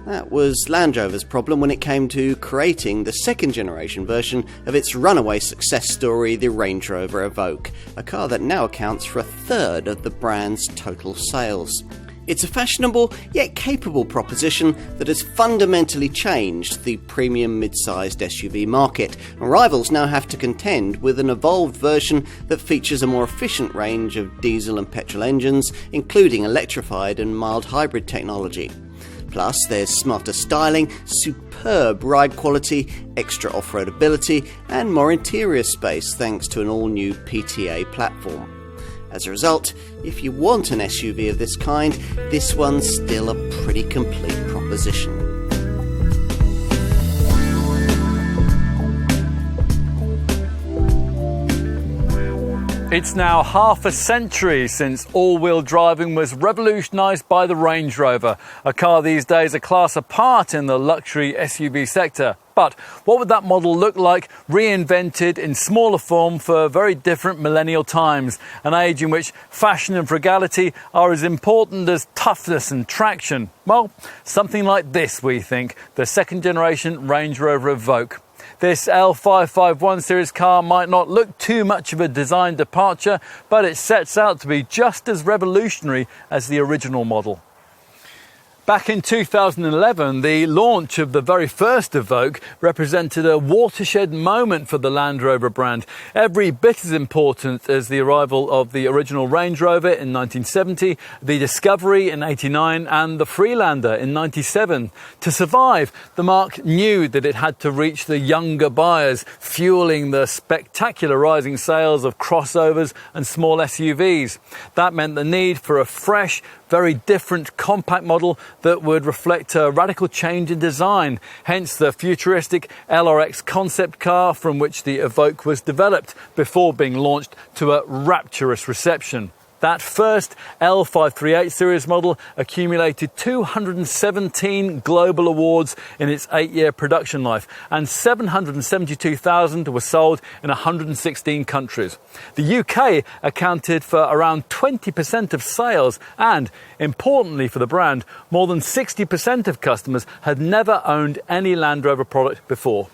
That was Land Rover's problem when it came to creating the second generation version of its runaway success story, the Range Rover Evoque, a car that now accounts for a third of the brand's total sales. It's a fashionable yet capable proposition that has fundamentally changed the premium mid-sized SUV market, and rivals now have to contend with an evolved version that features a more efficient range of diesel and petrol engines, including electrified and mild hybrid technology. Plus, there's smarter styling, superb ride quality, extra off-road ability, and more interior space thanks to an all-new PTA platform. As a result, if you want an SUV of this kind, this one's still a pretty complete proposition. It's now half a century since all-wheel driving was revolutionised by the Range Rover, a car these days a class apart in the luxury SUV sector. But what would that model look like reinvented in smaller form for very different millennial times, an age in which fashion and frugality are as important as toughness and traction? Well, something like this, we think, the second generation Range Rover Evoque. This L551 series car might not look too much of a design departure, but it sets out to be just as revolutionary as the original model. Back in 2011, the launch of the very first Evoque represented a watershed moment for the Land Rover brand, every bit as important as the arrival of the original Range Rover in 1970, the Discovery in 89 and the Freelander in 97. To survive, the marque knew that it had to reach the younger buyers, fueling the spectacular rising sales of crossovers and small SUVs. That meant the need for a fresh, very different compact model that would reflect a radical change in design, hence the futuristic LRX concept car from which the Evoque was developed before being launched to a rapturous reception. That first L538 series model accumulated 217 global awards in its 8-year production life, and 772,000 were sold in 116 countries. The UK accounted for around 20% of sales, and importantly for the brand, more than 60% of customers had never owned any Land Rover product before.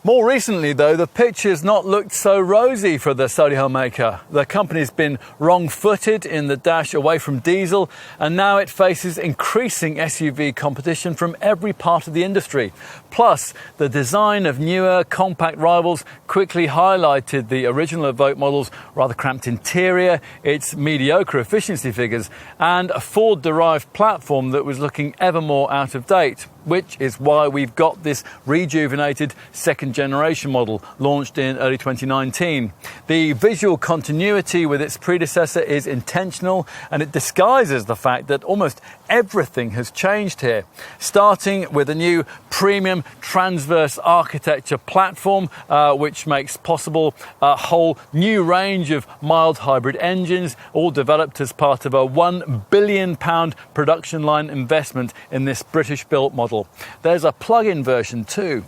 More recently, though, the picture's not looked so rosy for the Solihull maker. The company's been wrong-footed in the dash away from diesel, and now it faces increasing SUV competition from every part of the industry. Plus, the design of newer, compact rivals quickly highlighted the original Evoque model's rather cramped interior, its mediocre efficiency figures, and a Ford-derived platform that was looking ever more out of date, which is why we've got this rejuvenated second generation model launched in early 2019. The visual continuity with its predecessor is intentional, and it disguises the fact that almost everything has changed here, starting with a new premium transverse architecture platform, which makes possible a whole new range of mild hybrid engines, all developed as part of a £1 billion production line investment in this British-built model. There's a plug-in version too.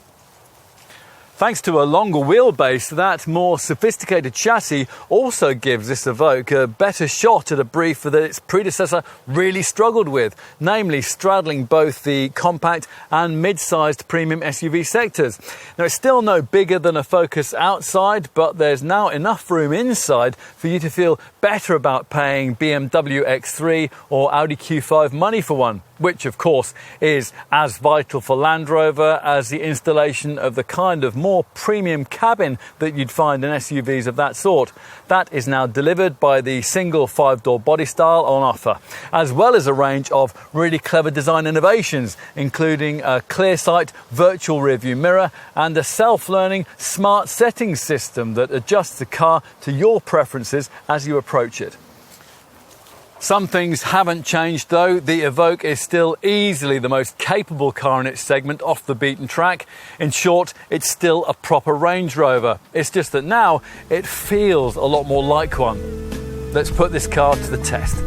Thanks to a longer wheelbase, that more sophisticated chassis also gives this Evoque a better shot at a brief that its predecessor really struggled with, namely straddling both the compact and mid-sized premium SUV sectors. Now, it's still no bigger than a Focus outside, but there's now enough room inside for you to feel better about paying BMW X3 or Audi Q5 money for one, which of course is as vital for Land Rover as the installation of the kind of more premium cabin that you'd find in SUVs of that sort. That is now delivered by the single 5-door body style on offer, as well as a range of really clever design innovations, including a ClearSight virtual rearview mirror and a self-learning smart settings system that adjusts the car to your preferences as you approach it. Some things haven't changed though. The Evoque is still easily the most capable car in its segment off the beaten track. In short, it's still a proper Range Rover. It's just that now it feels a lot more like one. Let's put this car to the test.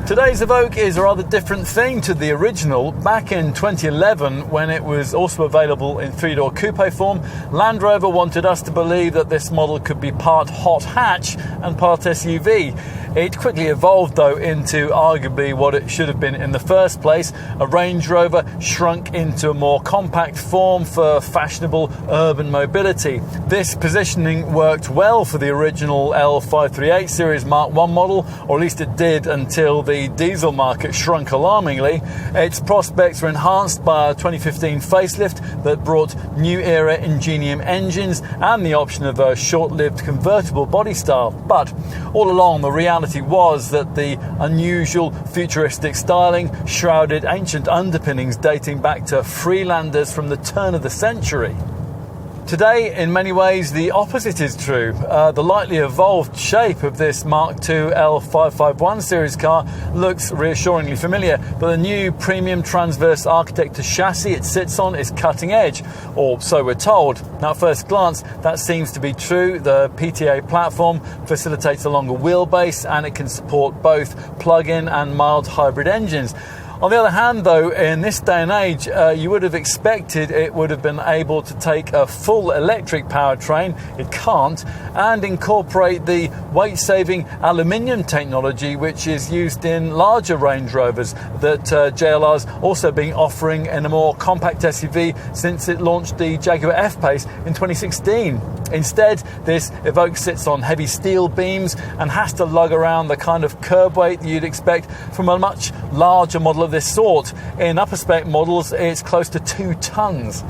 Today's Evoque is a rather different thing to the original. Back in 2011, when it was also available in three-door coupe form, Land Rover wanted us to believe that this model could be part hot hatch and part SUV. It quickly evolved, though, into arguably what it should have been in the first place, a Range Rover shrunk into a more compact form for fashionable urban mobility. This positioning worked well for the original L538 series Mark I model, or at least it did until the diesel market shrunk alarmingly. Its prospects were enhanced by a 2015 facelift that brought new era Ingenium engines and the option of a short-lived convertible body style. But all along, the reality was that the unusual futuristic styling shrouded ancient underpinnings dating back to Freelanders from the turn of the century. Today, in many ways, the opposite is true. The lightly evolved shape of this Mark II L551 series car looks reassuringly familiar, but the new premium transverse architecture chassis it sits on is cutting edge, or so we're told. Now, at first glance, that seems to be true. The PTA platform facilitates a longer wheelbase, and it can support both plug-in and mild hybrid engines. On the other hand, though, in this day and age, you would have expected it would have been able to take a full electric powertrain, it can't, and incorporate the weight-saving aluminium technology which is used in larger Range Rovers that JLR's also been offering in a more compact SUV since it launched the Jaguar F-Pace in 2016. Instead, this Evoque sits on heavy steel beams and has to lug around the kind of curb weight that you'd expect from a much larger model of this sort. In upper spec models, it's close to 2 tons.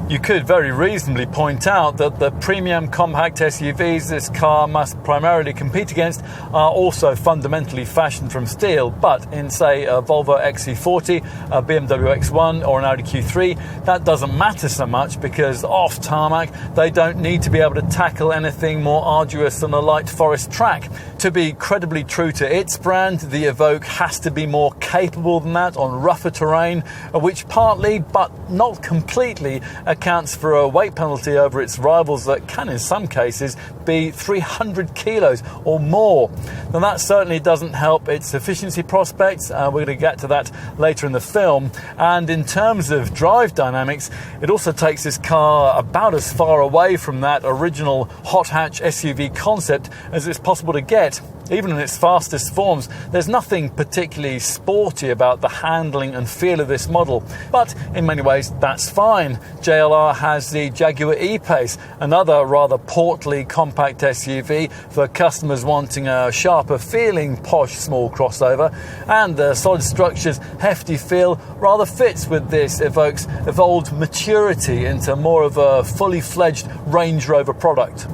You could very reasonably point out that the premium compact SUVs this car must primarily compete against are also fundamentally fashioned from steel, but in, say, a Volvo XC40, a BMW X1 or an Audi Q3, that doesn't matter so much because off tarmac they don't need to be able to tackle anything more arduous than a light forest track. To be credibly true to its brand, the Evoque has to be more capable than that on rougher terrain, which partly, but not completely, accounts for a weight penalty over its rivals that can in some cases be 300 kilos or more. Now that certainly doesn't help its efficiency prospects. We're going to get to that later in the film. And in terms of drive dynamics, it also takes this car about as far away from that original hot hatch SUV concept as it's possible to get. Even in its fastest forms, there's nothing particularly sporty about the handling and feel of this model. But in many ways, that's fine. JLR has the Jaguar E-Pace, another rather portly compact SUV for customers wanting a sharper feeling posh small crossover, and the solid structure's hefty feel rather fits with this Evoque's evolved maturity into more of a fully fledged Range Rover product.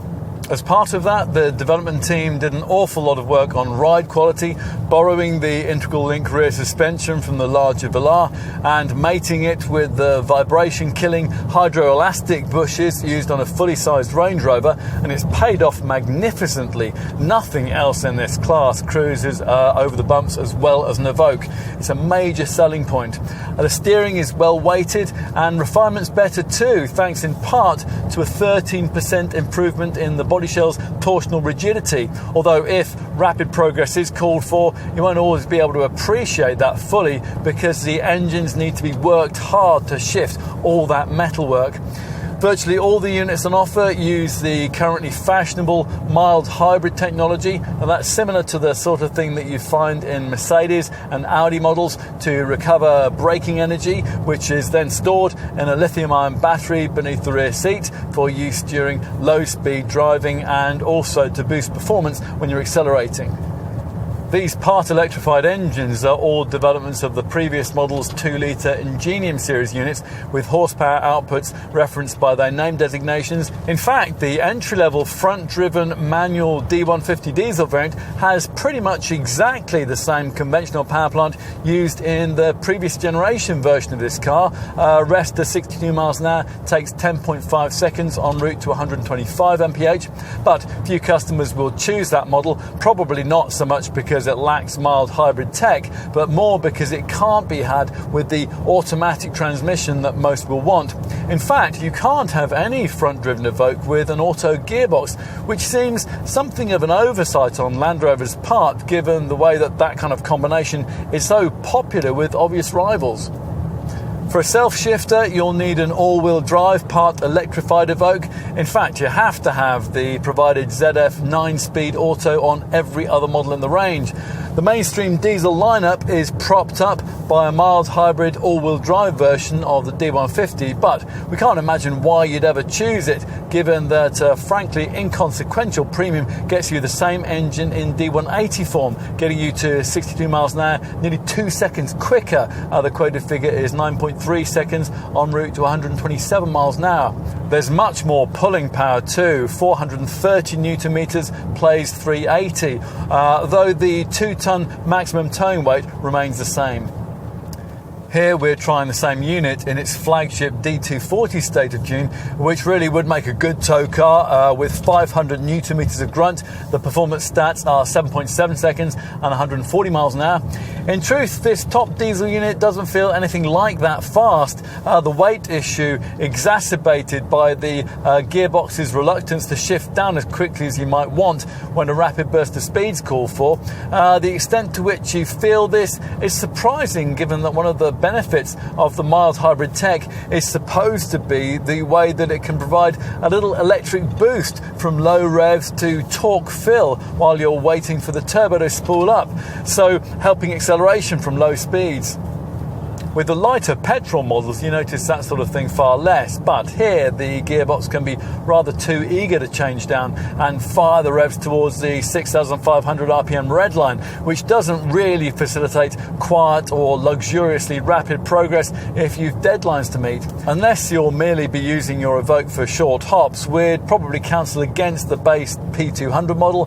As part of that, the development team did an awful lot of work on ride quality, borrowing the integral link rear suspension from the larger Velar and mating it with the vibration-killing hydroelastic bushes used on a fully sized Range Rover, and it's paid off magnificently. Nothing else in this class cruises over the bumps as well as an Evoque. It's a major selling point. The steering is well weighted and refinement's better too, thanks in part to a 13% improvement in the body shell's torsional rigidity, although if rapid progress is called for, you won't always be able to appreciate that fully because the engines need to be worked hard to shift all that metalwork. Virtually all the units on offer use the currently fashionable mild hybrid technology, and that's similar to the sort of thing that you find in Mercedes and Audi models to recover braking energy, which is then stored in a lithium-ion battery beneath the rear seat for use during low-speed driving and also to boost performance when you're accelerating. These part-electrified engines are all developments of the previous model's 2-litre Ingenium series units with horsepower outputs referenced by their name designations. In fact, the entry-level front-driven manual D150 diesel variant has pretty much exactly the same conventional power plant used in the previous generation version of this car. Rest to 62 miles an hour takes 10.5 seconds en route to 125 mph, but few customers will choose that model, probably not so much because because it lacks mild hybrid tech, but more because it can't be had with the automatic transmission that most will want. In fact, you can't have any front-driven Evoque with an auto gearbox, which seems something of an oversight on Land Rover's part, given the way that kind of combination is so popular with obvious rivals. For a self-shifter, you'll need an all-wheel drive part electrified Evoque. In fact, you have to have the provided ZF 9-speed auto on every other model in the range. The mainstream diesel lineup is propped up by a mild hybrid all-wheel drive version of the D150, but we can't imagine why you'd ever choose it, given that frankly inconsequential premium gets you the same engine in D180 form, getting you to 62 miles an hour, nearly 2 seconds quicker. The quoted figure is 9.3 seconds en route to 127 miles an hour. There's much more pulling power too. 430 newton meters plays 380, though the 2-ton maximum towing weight remains the same. Here we're trying the same unit in its flagship D240 state of tune, which really would make a good tow car with 500 newton meters of grunt. The performance stats are 7.7 seconds and 140 miles an hour. In truth, this top diesel unit doesn't feel anything like that fast. The weight issue exacerbated by the gearbox's reluctance to shift down as quickly as you might want when a rapid burst of speed's called for. The extent to which you feel this is surprising, given that one of the benefits of the mild hybrid tech is supposed to be the way that it can provide a little electric boost from low revs to torque fill while you're waiting for the turbo to spool up, so helping acceleration from low speeds. With the lighter petrol models, you notice that sort of thing far less, but here the gearbox can be rather too eager to change down and fire the revs towards the 6,500 RPM red line, which doesn't really facilitate quiet or luxuriously rapid progress if you've deadlines to meet. Unless you'll merely be using your Evoque for short hops, we'd probably counsel against the base P300 model,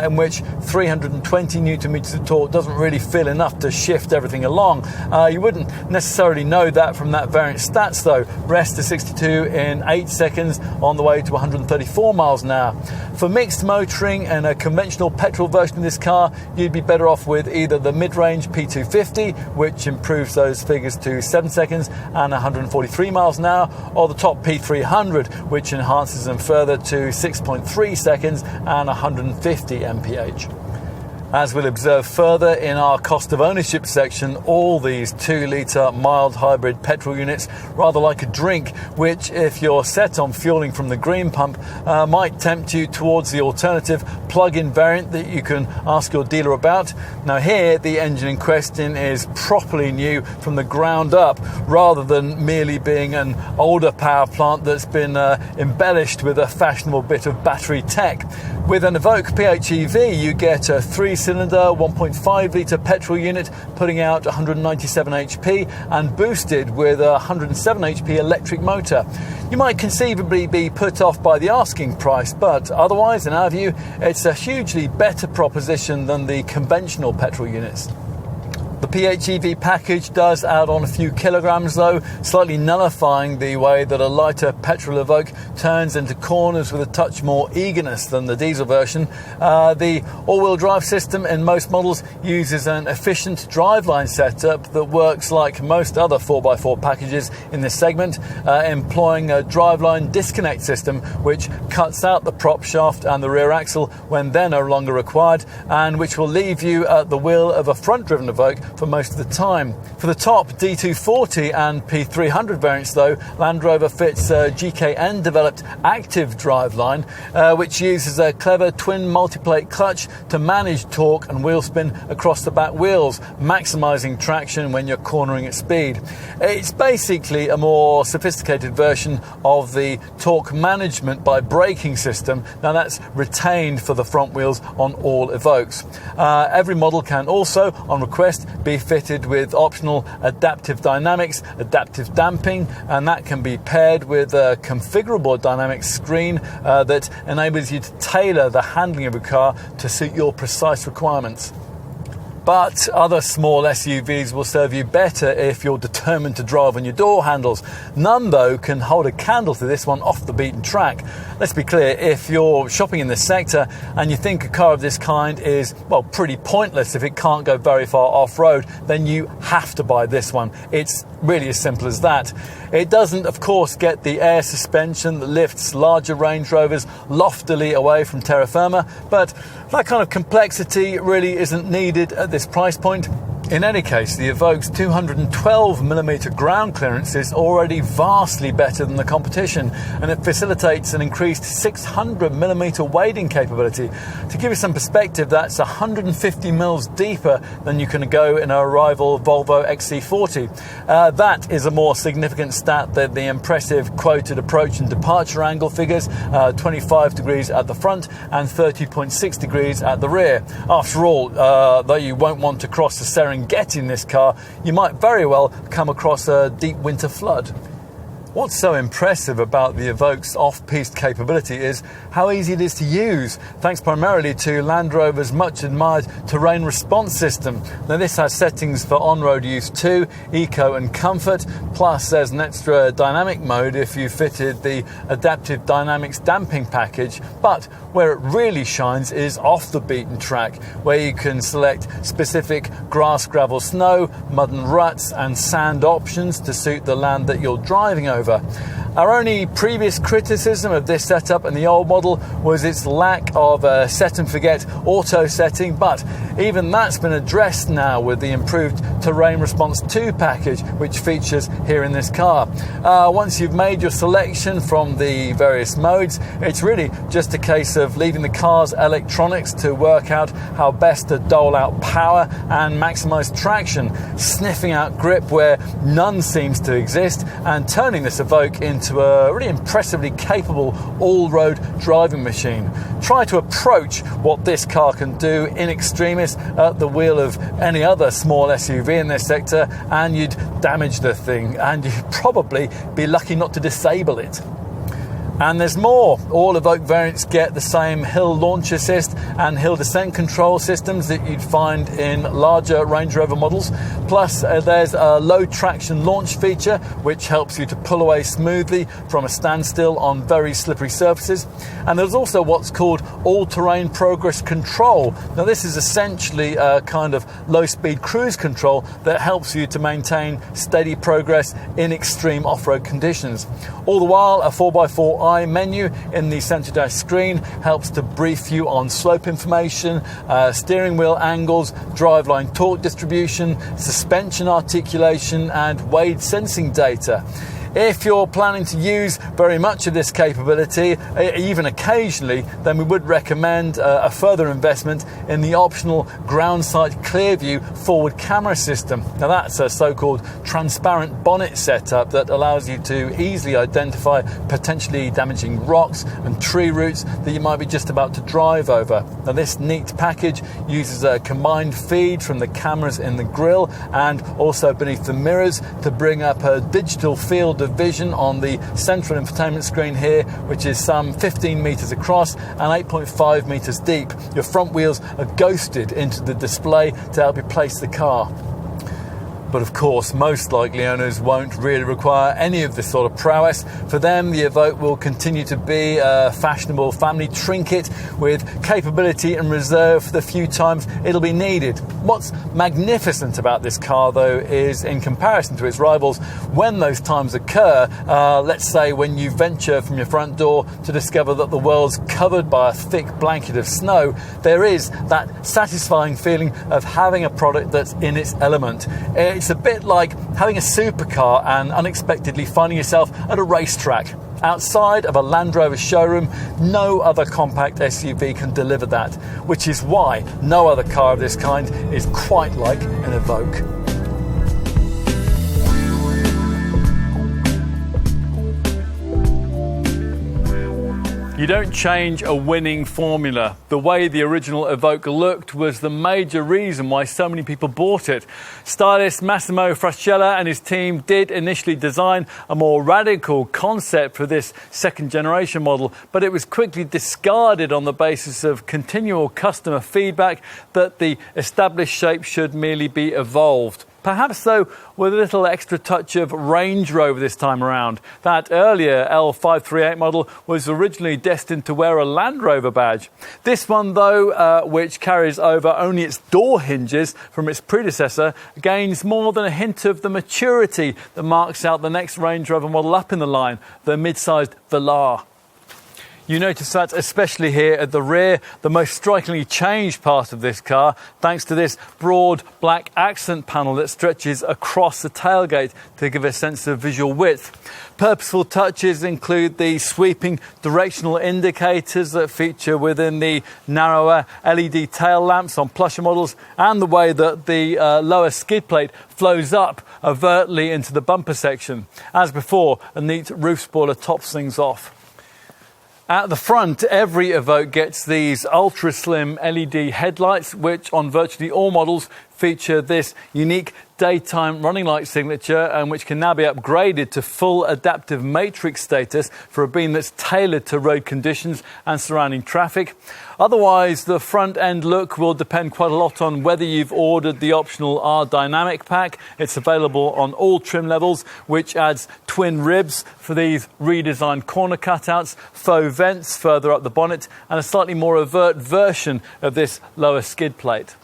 in which 320 newton meters of torque doesn't really feel enough to shift everything along. You wouldn't necessarily know that from that variant stats though. Rest to 62 in 8 seconds on the way to 134 miles an hour. For mixed motoring and a conventional petrol version of this car, you'd be better off with either the mid-range P250, which improves those figures to 7 seconds and 143 miles an hour, or the top P300, which enhances them further to 6.3 seconds and 150 mph. As we'll observe further in our cost of ownership section, all these 2-litre mild hybrid petrol units, rather like a drink, which if you're set on fueling from the green pump, might tempt you towards the alternative plug-in variant that you can ask your dealer about. Now here, the engine in question is properly new from the ground up, rather than merely being an older power plant that's been embellished with a fashionable bit of battery tech. With an Evoque PHEV, you get a 3-cylinder, 1.5-litre petrol unit putting out 197 HP and boosted with a 107 HP electric motor. You might conceivably be put off by the asking price, but otherwise, in our view, it's a hugely better proposition than the conventional petrol units. The PHEV package does add on a few kilograms though, slightly nullifying the way that a lighter petrol Evoque turns into corners with a touch more eagerness than the diesel version. The all-wheel drive system in most models uses an efficient driveline setup that works like most other 4x4 packages in this segment, employing a driveline disconnect system which cuts out the prop shaft and the rear axle when they're no longer required, and which will leave you at the wheel of a front-driven Evoque for most of the time. For the top D240 and P300 variants though, Land Rover fits a GKN developed Active Driveline, which uses a clever twin multiplate clutch to manage torque and wheel spin across the back wheels, maximising traction when you're cornering at speed. It's basically a more sophisticated version of the torque management by braking system. Now that's retained for the front wheels on all Evoques. Every model can also, on request, be fitted with optional adaptive dynamics, adaptive damping, and that can be paired with a configurable dynamics screen that enables you to tailor the handling of a car to suit your precise requirements. But other small SUVs will serve you better if you're determined to drive on your door handles. None, though, can hold a candle to this one off the beaten track. Let's be clear, if you're shopping in this sector and you think a car of this kind is, well, pretty pointless if it can't go very far off-road, then you have to buy this one. It's really as simple as that. It doesn't, of course, get the air suspension that lifts larger Range Rovers loftily away from terra firma, but that kind of complexity really isn't needed at this price point. In any case, the Evoque's 212mm ground clearance is already vastly better than the competition, and it facilitates an increased 600mm wading capability. To give you some perspective, that's 150 mils deeper than you can go in a rival Volvo XC40. That is a more significant stat than the impressive quoted approach and departure angle figures, 25 degrees at the front and 30.6 degrees at the rear. After all, though you won't want to cross the Serengeti in this car, you might very well come across a deep winter flood. What's so impressive about the Evoque's off-piste capability is how easy it is to use, thanks primarily to Land Rover's much-admired terrain response system. Now, this has settings for on-road use too, eco and comfort, plus there's an extra dynamic mode if you fitted the Adaptive Dynamics damping package. But where it really shines is off the beaten track, where you can select specific grass, gravel, snow, mud and ruts and sand options to suit the land that you're driving over. Our only previous criticism of this setup in the old model was its lack of a set and forget auto setting, but even that's been addressed now with the improved Terrain Response 2 package, which features here in this car. Once you've made your selection from the various modes, it's really just a case of leaving the car's electronics to work out how best to dole out power and maximize traction, sniffing out grip where none seems to exist, and turning this Evoque into a really impressively capable all-road driving machine. Try to approach what this car can do in extremis at the wheel of any other small SUV in this sector, and you'd damage the thing, and you'd probably be lucky not to disable it. And there's more. All Evoque variants get the same hill launch assist and hill descent control systems that you'd find in larger Range Rover models. Plus, there's a low traction launch feature, which helps you to pull away smoothly from a standstill on very slippery surfaces. And there's also what's called all-terrain progress control. Now, this is essentially a kind of low-speed cruise control that helps you to maintain steady progress in extreme off-road conditions. All the while, a 4x4 menu in the centre dash screen helps to brief you on slope information, steering wheel angles, driveline torque distribution, suspension articulation and weight sensing data. If you're planning to use very much of this capability, even occasionally, then we would recommend a further investment in the optional ground sight clear view forward camera system. Now, that's a so-called transparent bonnet setup that allows you to easily identify potentially damaging rocks and tree roots that you might be just about to drive over. Now, this neat package uses a combined feed from the cameras in the grille and also beneath the mirrors to bring up a digital field of vision on the central infotainment screen here, which is some 15 metres across and 8.5 metres deep. Your front wheels are ghosted into the display to help you place the car. But of course, most likely owners won't really require any of this sort of prowess. For them, the Evoque will continue to be a fashionable family trinket with capability and reserve for the few times it'll be needed. What's magnificent about this car, though, is in comparison to its rivals, when those times occur, let's say when you venture from your front door to discover that the world's covered by a thick blanket of snow, there is that satisfying feeling of having a product that's in its element. It's a bit like having a supercar and unexpectedly finding yourself at a racetrack. Outside of a Land Rover showroom, no other compact SUV can deliver that, which is why no other car of this kind is quite like an Evoque. You don't change a winning formula. The way the original Evoque looked was the major reason why so many people bought it. Stylist Massimo Frascella and his team did initially design a more radical concept for this second generation model, but it was quickly discarded on the basis of continual customer feedback that the established shape should merely be evolved. Perhaps, though, with a little extra touch of Range Rover this time around. That earlier L538 model was originally destined to wear a Land Rover badge. This one, though, which carries over only its door hinges from its predecessor, gains more than a hint of the maturity that marks out the next Range Rover model up in the line, the mid-sized Velar. You notice that especially here at the rear, the most strikingly changed part of this car, thanks to this broad black accent panel that stretches across the tailgate to give a sense of visual width. Purposeful touches include the sweeping directional indicators that feature within the narrower LED tail lamps on plusher models, and the way that the lower skid plate flows up overtly into the bumper section. As before, a neat roof spoiler tops things off. At the front, every Evoque gets these ultra-slim LED headlights, which on virtually all models feature this unique daytime running light signature, and which can now be upgraded to full adaptive matrix status for a beam that's tailored to road conditions and surrounding traffic. Otherwise, the front end look will depend quite a lot on whether you've ordered the optional R Dynamic pack. It's available on all trim levels, which adds twin ribs for these redesigned corner cutouts, faux vents further up the bonnet, and a slightly more overt version of this lower skid plate.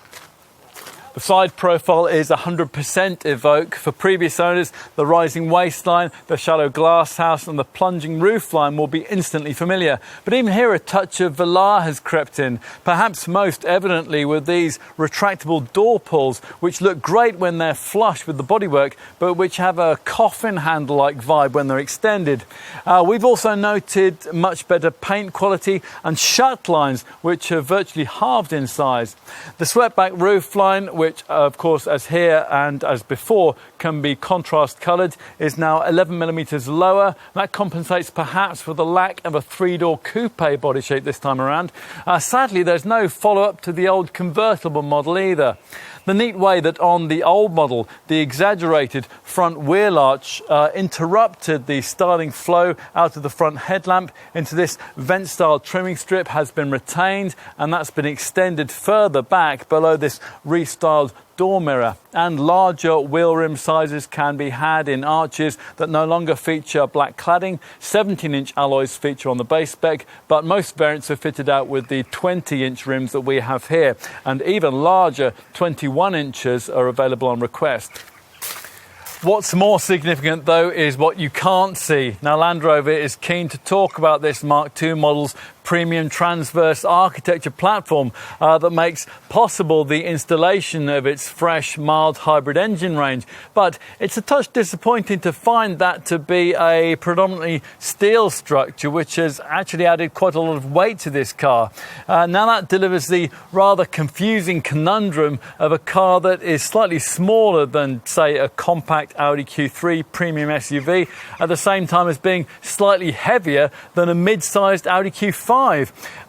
The side profile is 100% Evoque. For previous owners, the rising waistline, the shallow glass house and the plunging roofline will be instantly familiar. But even here, a touch of Velar has crept in, perhaps most evidently with these retractable door pulls, which look great when they're flush with the bodywork, but which have a coffin handle-like vibe when they're extended. We've also noted much better paint quality and shut lines, which have virtually halved in size. The swept-back roofline, which of course as here and as before can be contrast coloured, is now 11mm lower. That compensates perhaps for the lack of a three-door coupe body shape this time around. Sadly, there's no follow-up to the old convertible model either. The neat way that on the old model, the exaggerated front wheel arch interrupted the styling flow out of the front headlamp into this vent-style trimming strip has been retained, and that's been extended further back below this restyled door mirror. And larger wheel rim sizes can be had in arches that no longer feature black cladding. 17-inch alloys feature on the base spec, but most variants are fitted out with the 20-inch rims that we have here, and even larger 21 inches are available on request. What's more significant, though, is what you can't see. Now, Land Rover is keen to talk about this Mark II model's premium transverse architecture platform that makes possible the installation of its fresh, mild hybrid engine range. But it's a touch disappointing to find that to be a predominantly steel structure, which has actually added quite a lot of weight to this car. Now that delivers the rather confusing conundrum of a car that is slightly smaller than, say, a compact Audi Q3 premium SUV, at the same time as being slightly heavier than a mid-sized Audi Q5.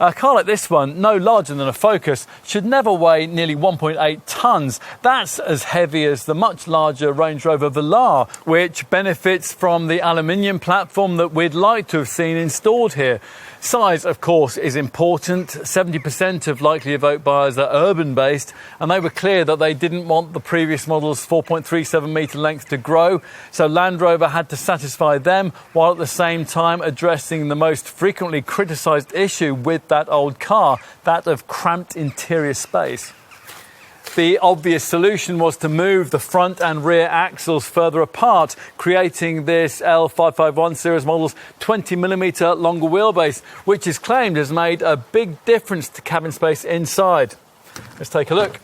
A car like this one, no larger than a Focus, should never weigh nearly 1.8 tonnes. That's as heavy as the much larger Range Rover Velar, which benefits from the aluminium platform that we'd like to have seen installed here. Size, of course, is important. 70% of likely Evoque buyers are urban-based, and they were clear that they didn't want the previous model's 4.37-metre length to grow, so Land Rover had to satisfy them, while at the same time addressing the most frequently criticised issue with that old car, that of cramped interior space. The obvious solution was to move the front and rear axles further apart, creating this L551 series model's 20mm longer wheelbase, which is claimed has made a big difference to cabin space inside. Let's take a look.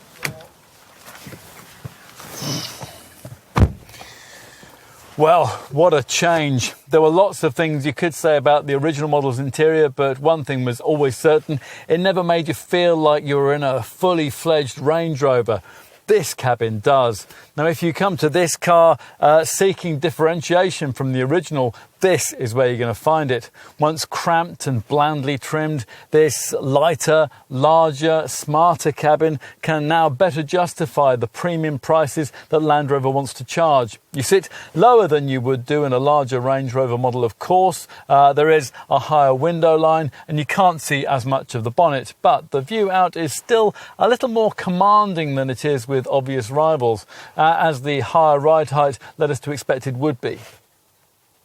Well, what a change. There were lots of things you could say about the original model's interior, but one thing was always certain: it never made you feel like you were in a fully fledged Range Rover. This cabin does. Now, if you come to this car seeking differentiation from the original, This is where you're going to find it. Once cramped and blandly trimmed, this lighter, larger, smarter cabin can now better justify the premium prices that Land Rover wants to charge. You sit lower than you would do in a larger Range Rover model, of course. There is a higher window line and you can't see as much of the bonnet, but the view out is still a little more commanding than it is with obvious rivals, as the higher ride height led us to expect it would be.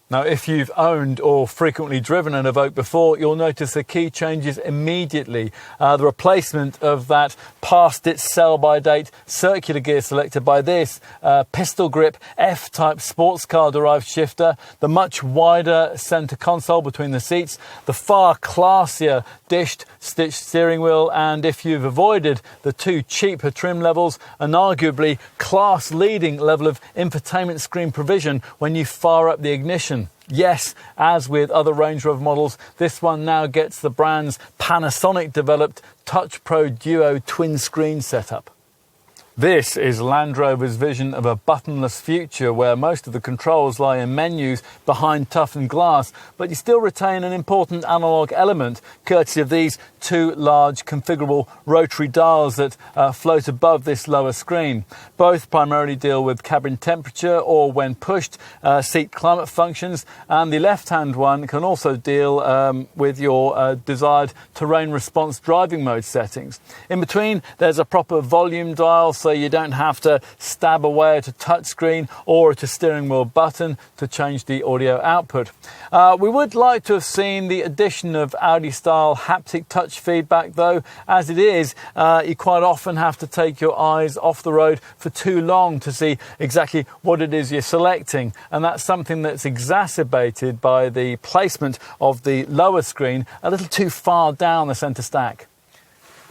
Now, if you've owned or frequently driven an Evoque before, you'll notice the key changes immediately. The replacement of that past its sell-by-date circular gear selector by this pistol grip F-type sports car derived shifter, the much wider centre console between the seats, the far classier dished stitched steering wheel, and if you've avoided the too cheaper trim levels, an arguably class-leading level of infotainment screen provision when you fire up the ignition. Yes, as with other Range Rover models, this one now gets the brand's Panasonic-developed Touch Pro Duo twin screen setup. This is Land Rover's vision of a buttonless future where most of the controls lie in menus behind toughened glass, but you still retain an important analogue element, courtesy of these two large configurable rotary dials that float above this lower screen. Both primarily deal with cabin temperature or, when pushed, seat climate functions, and the left-hand one can also deal with your desired terrain response driving mode settings. In between, there's a proper volume dial, so you don't have to stab away at a touchscreen or at a steering wheel button to change the audio output. We would like to have seen the addition of Audi-style haptic touch feedback, though. As it is, you quite often have to take your eyes off the road for too long to see exactly what it is you're selecting, and that's something that's exacerbated by the placement of the lower screen a little too far down the centre stack.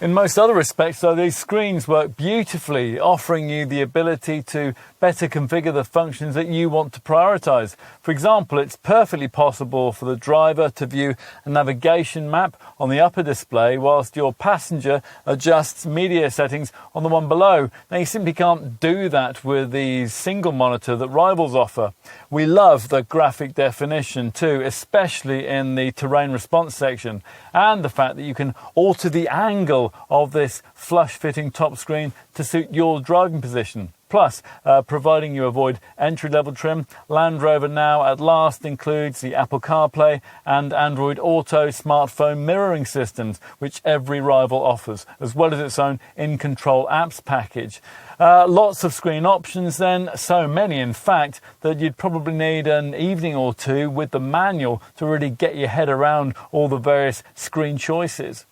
In most other respects, though, these screens work beautifully, offering you the ability to better configure the functions that you want to prioritise. For example, it's perfectly possible for the driver to view a navigation map on the upper display whilst your passenger adjusts media settings on the one below. Now, you simply can't do that with the single monitor that rivals offer. We love the graphic definition too, especially in the terrain response section, and the fact that you can alter the angle of this flush-fitting top screen to suit your driving position. Plus, providing you avoid entry-level trim, Land Rover now at last includes the Apple CarPlay and Android Auto smartphone mirroring systems, which every rival offers, as well as its own in-control apps package. Lots of screen options then, so many in fact that you'd probably need an evening or two with the manual to really get your head around all the various screen choices.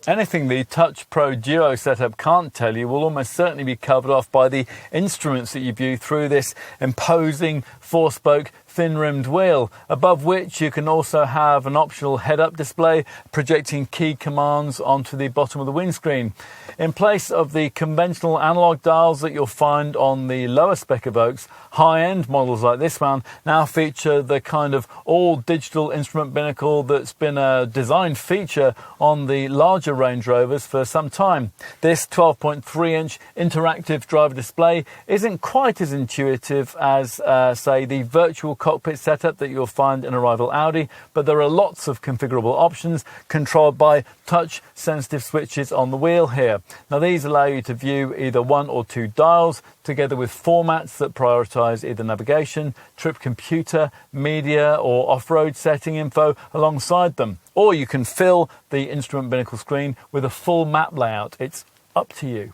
Anything the Touch Pro Duo setup can't tell you will almost certainly be covered off by the instruments that you view through this imposing four-spoke thin-rimmed wheel, above which you can also have an optional head-up display projecting key commands onto the bottom of the windscreen. In place of the conventional analog dials that you'll find on the lower spec Evoques, high-end models like this one now feature the kind of all-digital instrument binnacle that's been a design feature on the larger Range Rovers for some time. This 12.3-inch interactive driver display isn't quite as intuitive as, say, the virtual cockpit setup that you'll find in a rival Audi, but there are lots of configurable options controlled by touch-sensitive switches on the wheel here. Now, these allow you to view either one or two dials, together with formats that prioritise either navigation, trip computer, media or off-road setting info alongside them. Or you can fill the instrument binnacle screen with a full map layout. It's up to you.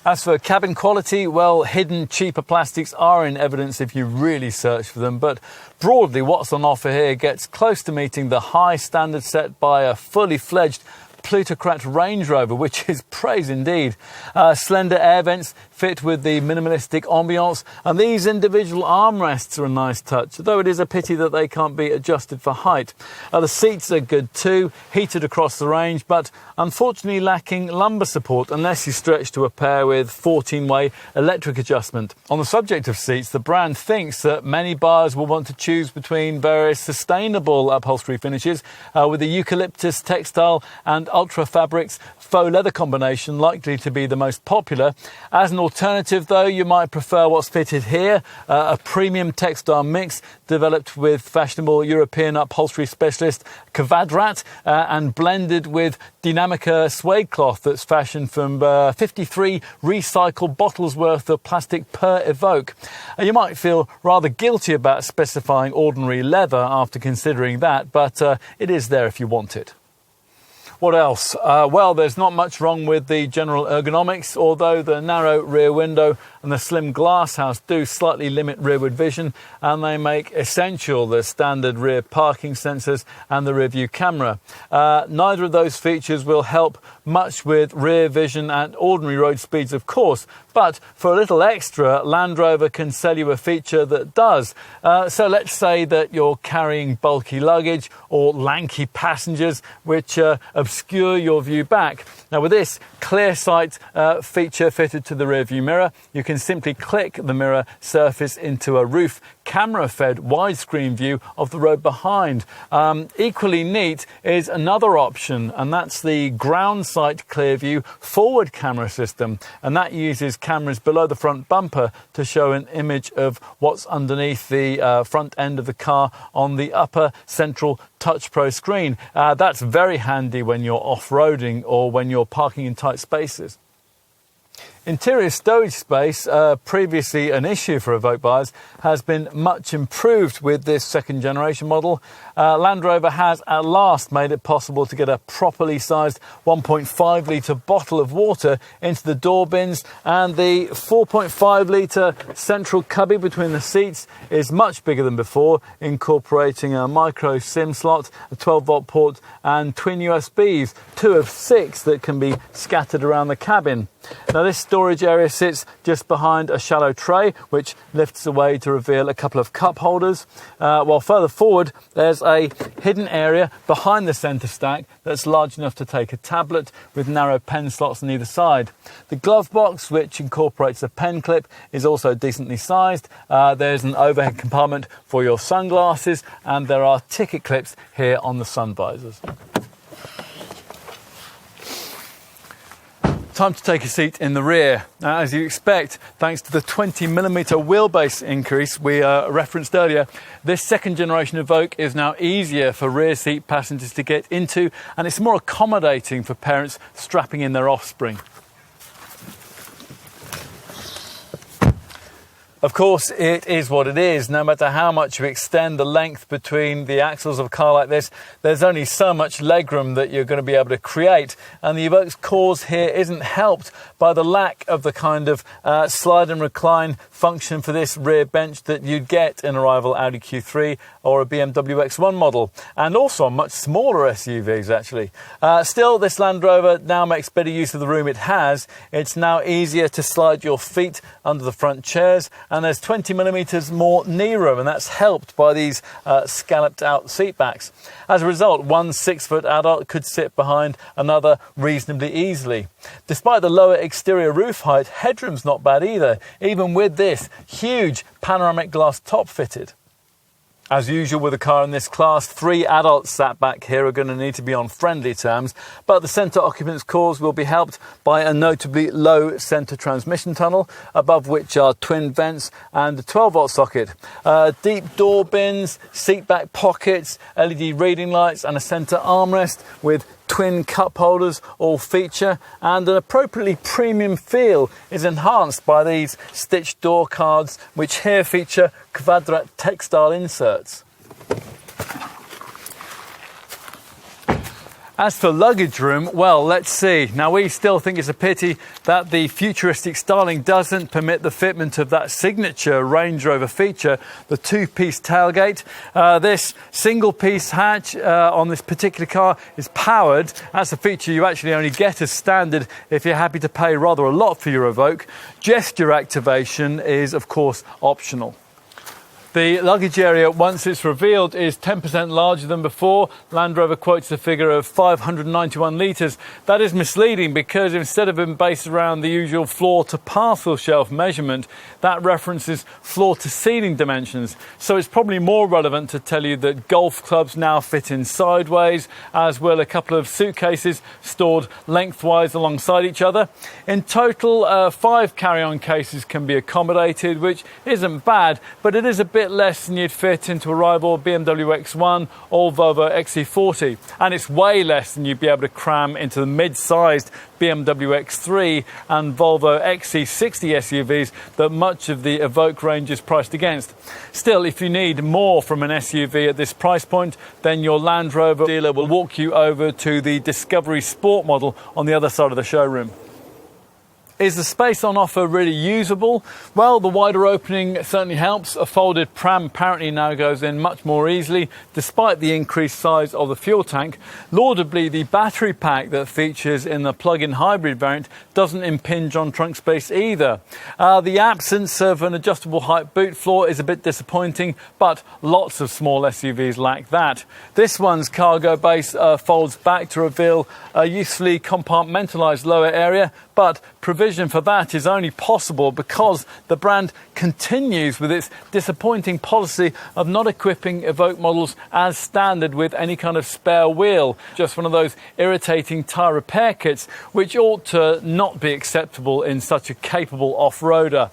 As for cabin quality, well, hidden cheaper plastics are in evidence if you really search for them, but broadly what's on offer here gets close to meeting the high standard set by a fully fledged plutocrat Range Rover, which is praise indeed. Slender air vents fit with the minimalistic ambiance, and these individual armrests are a nice touch, though it is a pity that they can't be adjusted for height. The seats are good too, heated across the range, but unfortunately lacking lumbar support unless you stretch to a pair with 14-way electric adjustment. On the subject of seats, the brand thinks that many buyers will want to choose between various sustainable upholstery finishes with the eucalyptus textile and ultra fabrics faux leather combination likely to be the most popular. As an alternative though, you might prefer what's fitted here, a premium textile mix developed with fashionable European upholstery specialist Kvadrat and blended with Dynamica suede cloth that's fashioned from 53 recycled bottles worth of plastic per Evoque. You might feel rather guilty about specifying ordinary leather after considering that, but it is there if you want it. What else? Well, there's not much wrong with the general ergonomics, although the narrow rear window and the slim glass house do slightly limit rearward vision, and they make essential the standard rear parking sensors and the rear view camera. Neither of those features will help much with rear vision at ordinary road speeds, of course, but for a little extra, Land Rover can sell you a feature that does. So let's say that you're carrying bulky luggage or lanky passengers which obscure your view back. Now with this clear sight feature fitted to the rear view mirror, you can simply click the mirror surface into a roof camera-fed widescreen view of the road behind. Equally neat is another option, and that's the ground sight clear view forward camera system, and that uses cameras below the front bumper to show an image of what's underneath the front end of the car on the upper central Touch Pro screen. That's very handy when you're off-roading or when you're parking in tight spaces. Interior stowage space, previously an issue for Evoque buyers, has been much improved with this second generation model. Land Rover has at last made it possible to get a properly sized 1.5 litre bottle of water into the door bins, and the 4.5 litre central cubby between the seats is much bigger than before, incorporating a micro SIM slot, a 12-volt port and twin USBs, 2 of 6 that can be scattered around the cabin. Now this storage area sits just behind a shallow tray which lifts away to reveal a couple of cup holders, while further forward there's a hidden area behind the centre stack that's large enough to take a tablet with narrow pen slots on either side. The glove box, which incorporates a pen clip, is also decently sized. There's an overhead compartment for your sunglasses, and there are ticket clips here on the sun visors. Time to take a seat in the rear. Now, as you expect, thanks to the 20mm wheelbase increase we referenced earlier, this second generation Evoque is now easier for rear seat passengers to get into, and it's more accommodating for parents strapping in their offspring. Of course, it is what it is. No matter how much you extend the length between the axles of a car like this, there's only so much legroom that you're going to be able to create. And the Evoque's cause here isn't helped by the lack of the kind of slide and recline function for this rear bench that you'd get in a rival Audi Q3 or a BMW X1 model, and also on much smaller SUVs actually. Still, this Land Rover now makes better use of the room it has. It's now easier to slide your feet under the front chairs, and there's 20mm more knee room, and that's helped by these scalloped out seat backs. As a result, one 6-foot adult could sit behind another reasonably easily. Despite the lower exterior roof height, headroom's not bad either, even with this huge panoramic glass top fitted. As usual with a car in this class, 3 adults sat back here are going to need to be on friendly terms, but the centre occupant's cause will be helped by a notably low centre transmission tunnel, above which are twin vents and a 12-volt socket. Deep door bins, seat back pockets, LED reading lights and a centre armrest with twin cup holders all feature, and an appropriately premium feel is enhanced by these stitched door cards, which here feature Kvadrat textile inserts. As for luggage room, well, let's see. Now, we still think it's a pity that the futuristic styling doesn't permit the fitment of that signature Range Rover feature, the 2-piece tailgate. This single-piece hatch on this particular car is powered. That's a feature you actually only get as standard if you're happy to pay rather a lot for your Evoque. Gesture activation is, of course, optional. The luggage area, once it's revealed, is 10% larger than before. Land Rover quotes a figure of 591 litres. That is misleading because instead of being based around the usual floor to parcel shelf measurement, that references floor to ceiling dimensions. So it's probably more relevant to tell you that golf clubs now fit in sideways, as will a couple of suitcases stored lengthwise alongside each other. In total, 5 carry-on cases can be accommodated, which isn't bad, but it is a bit less than you'd fit into a rival BMW X1 or Volvo XC40, and it's way less than you'd be able to cram into the mid-sized BMW X3 and Volvo XC60 SUVs that much of the Evoque range is priced against. Still, if you need more from an SUV at this price point, then your Land Rover dealer will walk you over to the Discovery Sport model on the other side of the showroom. Is the space on offer really usable? Well, the wider opening certainly helps. A folded pram apparently now goes in much more easily, despite the increased size of the fuel tank. Laudably, the battery pack that features in the plug-in hybrid variant doesn't impinge on trunk space either. The absence of an adjustable height boot floor is a bit disappointing, but lots of small SUVs lack that. This one's cargo base folds back to reveal a usefully compartmentalised lower area, but provision for that is only possible because the brand continues with its disappointing policy of not equipping Evoque models as standard with any kind of spare wheel, just one of those irritating tyre repair kits which ought to not be acceptable in such a capable off-roader.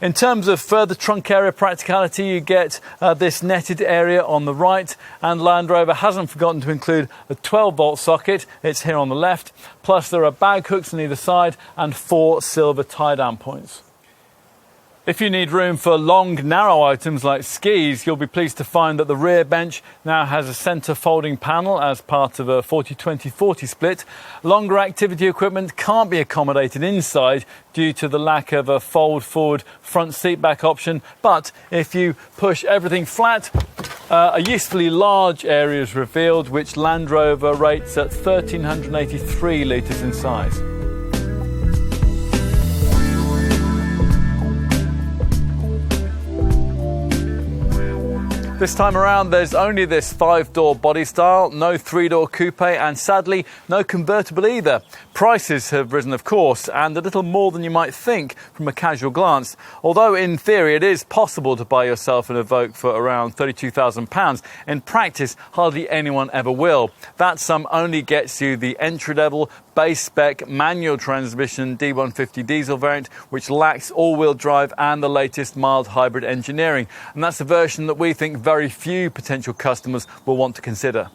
In terms of further trunk area practicality, you get this netted area on the right, and Land Rover hasn't forgotten to include a 12-volt socket. It's here on the left. Plus there are bag hooks on either side and 4 silver tie-down points. If you need room for long, narrow items like skis, you'll be pleased to find that the rear bench now has a centre folding panel as part of a 40-20-40 split. Longer activity equipment can't be accommodated inside due to the lack of a fold-forward front seat back option, but if you push everything flat, a usefully large area is revealed, which Land Rover rates at 1,383 litres in size. This time around, there's only this 5-door body style, no 3-door coupe, and sadly, no convertible either. Prices have risen, of course, and a little more than you might think from a casual glance. Although in theory it is possible to buy yourself an Evoque for around £32,000, in practice hardly anyone ever will. That sum only gets you the entry-level base spec manual transmission D150 diesel variant, which lacks all-wheel drive and the latest mild hybrid engineering, and that's a version that we think very few potential customers will want to consider.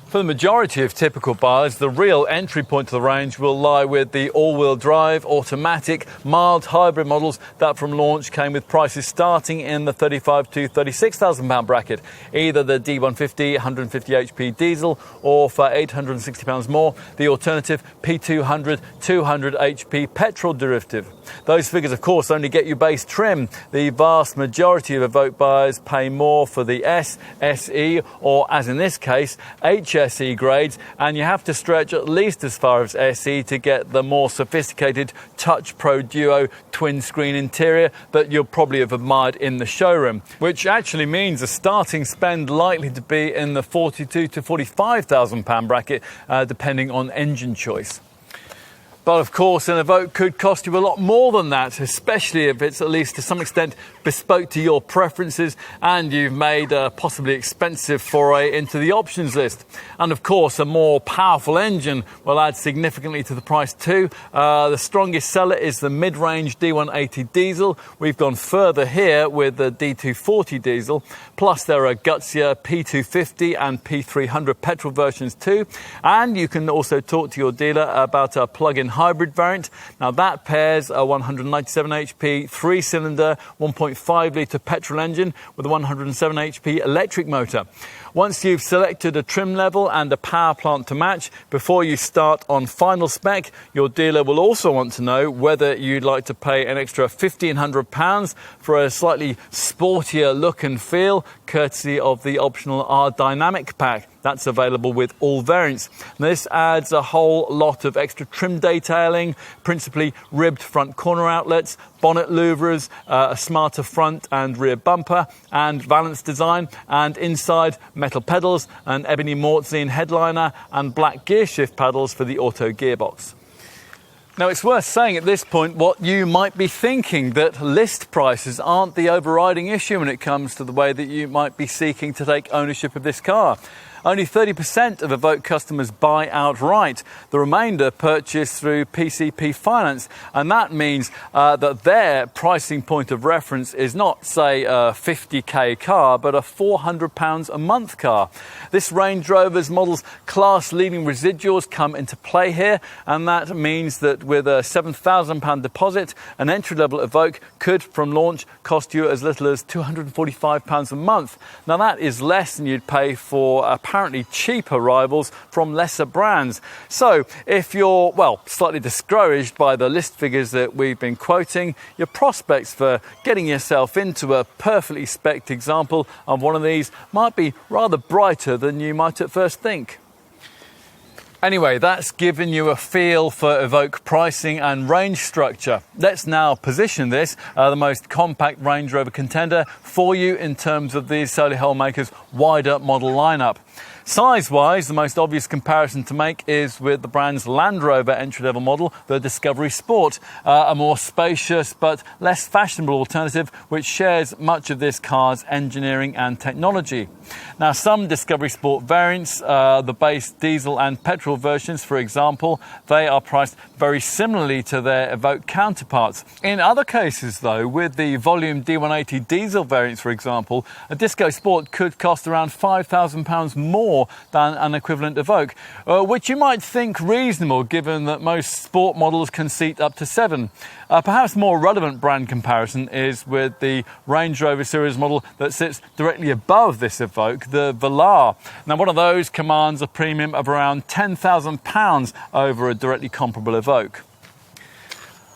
For the majority of typical buyers, the real entry point to the range will lie with the all-wheel drive, automatic, mild hybrid models that from launch came with prices starting in the £35,000 to £36,000 bracket, either the D150 150 HP diesel or for £860 more, the alternative P300 200 HP petrol derivative. Those figures, of course, only get you base trim. The vast majority of Evoque buyers pay more for the S, SE, or as in this case, HSE grades, and you have to stretch at least as far as SE to get the more sophisticated Touch Pro Duo twin-screen interior that you'll probably have admired in the showroom, which actually means a starting spend likely to be in the £42,000 to £45,000 bracket, depending on engine choice. But of course, an Evoque could cost you a lot more than that, especially if it's at least to some extent bespoke to your preferences and you've made a possibly expensive foray into the options list. And of course, a more powerful engine will add significantly to the price too. The strongest seller is the mid-range D180 diesel. We've gone further here with the D240 diesel. Plus, there are gutsier P250 and P300 petrol versions too. And you can also talk to your dealer about a plug-in hybrid variant. Now that pairs a 197 HP 3-cylinder 1.5 litre petrol engine with a 107 HP electric motor. Once you've selected a trim level and a power plant to match, before you start on final spec, your dealer will also want to know whether you'd like to pay an extra £1,500 for a slightly sportier look and feel, courtesy of the optional R Dynamic pack. That's available with all variants. This adds a whole lot of extra trim detailing, principally ribbed front corner outlets, bonnet louvers, a smarter front and rear bumper, and valance design, and inside metal pedals, an ebony Mortzine headliner, and black gear shift paddles for the auto gearbox. Now, it's worth saying at this point what you might be thinking, that list prices aren't the overriding issue when it comes to the way that you might be seeking to take ownership of this car. Only 30% of Evoque customers buy outright. The remainder purchase through PCP finance, and that means that their pricing point of reference is not, say, a 50k car, but a £400 a month car. This Range Rover's model's class-leading residuals come into play here, and that means that with a £7,000 deposit, an entry-level Evoque could, from launch, cost you as little as £245 a month. Now, that is less than you'd pay for apparently cheaper rivals from lesser brands. So if you're, well, slightly discouraged by the list figures that we've been quoting, your prospects for getting yourself into a perfectly spec'd example of one of these might be rather brighter than you might at first think. Anyway, that's given you a feel for Evoque pricing and range structure. Let's now position this, the most compact Range Rover contender, for you in terms of the Solihull maker's wider model lineup. Size-wise, the most obvious comparison to make is with the brand's Land Rover entry-level model, the Discovery Sport, a more spacious but less fashionable alternative which shares much of this car's engineering and technology. Now, some Discovery Sport variants, the base diesel and petrol versions, for example, they are priced very similarly to their Evoque counterparts. In other cases, though, with the volume D180 diesel variants, for example, a Disco Sport could cost around £5,000 more than an equivalent Evoque, which you might think reasonable given that most sport models can seat up to 7. Perhaps more relevant brand comparison is with the Range Rover series model that sits directly above this Evoque, the Velar. Now, one of those commands a premium of around £10,000 over a directly comparable Evoque.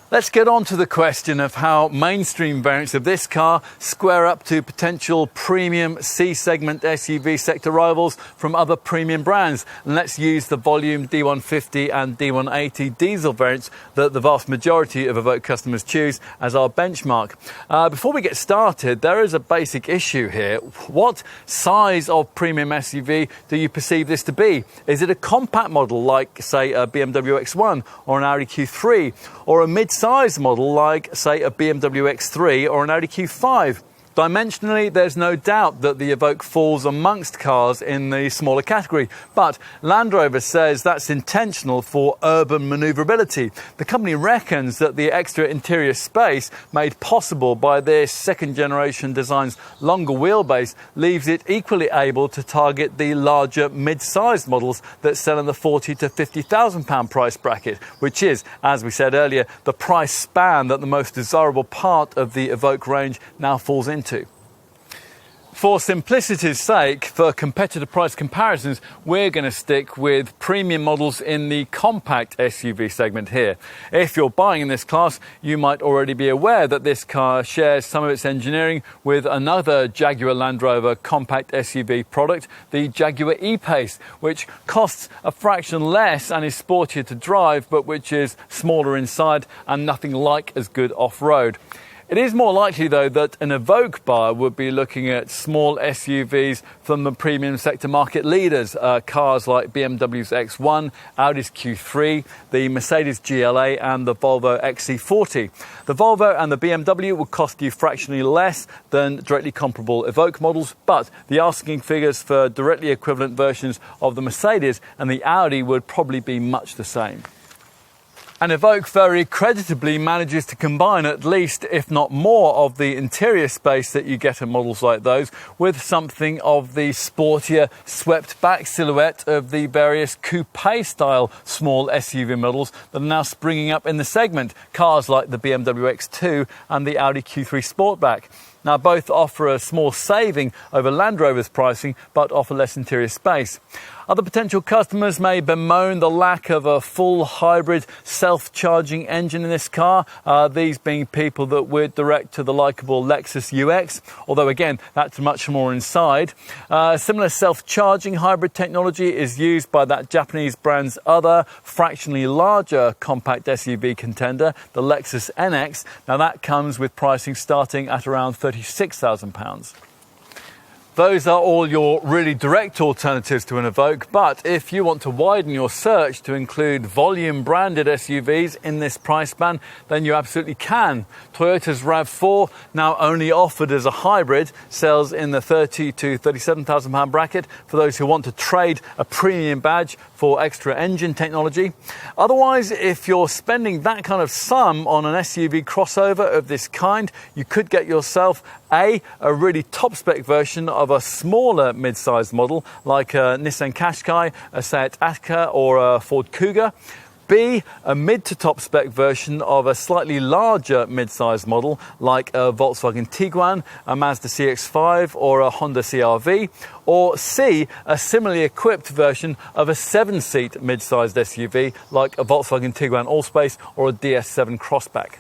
Let's get on to the question of how mainstream variants of this car square up to potential premium C-segment SUV sector rivals from other premium brands. And let's use the volume D150 and D180 diesel variants that the vast majority of Evoque customers choose as our benchmark. Before we get started, there is a basic issue here. What size of premium SUV do you perceive this to be? Is it a compact model like, say, a BMW X1 or an Audi Q3, or a mid-size model like, say, a BMW X3 or an Audi Q5? Dimensionally, there's no doubt that the Evoque falls amongst cars in the smaller category, but Land Rover says that's intentional for urban manoeuvrability. The company reckons that the extra interior space made possible by this second-generation design's longer wheelbase leaves it equally able to target the larger mid-sized models that sell in the £40,000 to £50,000 price bracket, which is, as we said earlier, the price span that the most desirable part of the Evoque range now falls into. For simplicity's sake, for competitive price comparisons, we're going to stick with premium models in the compact SUV segment here. If you're buying in this class, you might already be aware that this car shares some of its engineering with another Jaguar Land Rover compact SUV product, the Jaguar E-Pace, which costs a fraction less and is sportier to drive, but which is smaller inside and nothing like as good off-road. It is more likely, though, that an Evoque buyer would be looking at small SUVs from the premium sector market leaders, cars like BMW's X1, Audi's Q3, the Mercedes GLA and the Volvo XC40. The Volvo and the BMW will cost you fractionally less than directly comparable Evoque models, but the asking figures for directly equivalent versions of the Mercedes and the Audi would probably be much the same. And Evoque very creditably manages to combine at least, if not more, of the interior space that you get in models like those with something of the sportier, swept-back silhouette of the various coupe-style small SUV models that are now springing up in the segment, cars like the BMW X2 and the Audi Q3 Sportback. Now, both offer a small saving over Land Rover's pricing, but offer less interior space. Other potential customers may bemoan the lack of a full hybrid self-charging engine in this car, these being people that would direct to the likeable Lexus UX, although again that's much more inside. Similar self-charging hybrid technology is used by that Japanese brand's other fractionally larger compact SUV contender, the Lexus NX. Now that comes with pricing starting at around £36,000. Those are all your really direct alternatives to an Evoque, but if you want to widen your search to include volume branded SUVs in this price band, then you absolutely can. Toyota's RAV4, now only offered as a hybrid, sells in the £30,000 to £37,000 bracket for those who want to trade a premium badge for extra engine technology. Otherwise, if you're spending that kind of sum on an SUV crossover of this kind, you could get yourself a really top-spec version of a smaller mid-sized model like a Nissan Qashqai, a Seat Ateca or a Ford Kuga. B, a mid to top spec version of a slightly larger mid-sized model like a Volkswagen Tiguan, a Mazda CX-5 or a Honda CR-V. Or C, a similarly equipped version of a 7-seat mid-sized SUV like a Volkswagen Tiguan Allspace or a DS7 Crossback.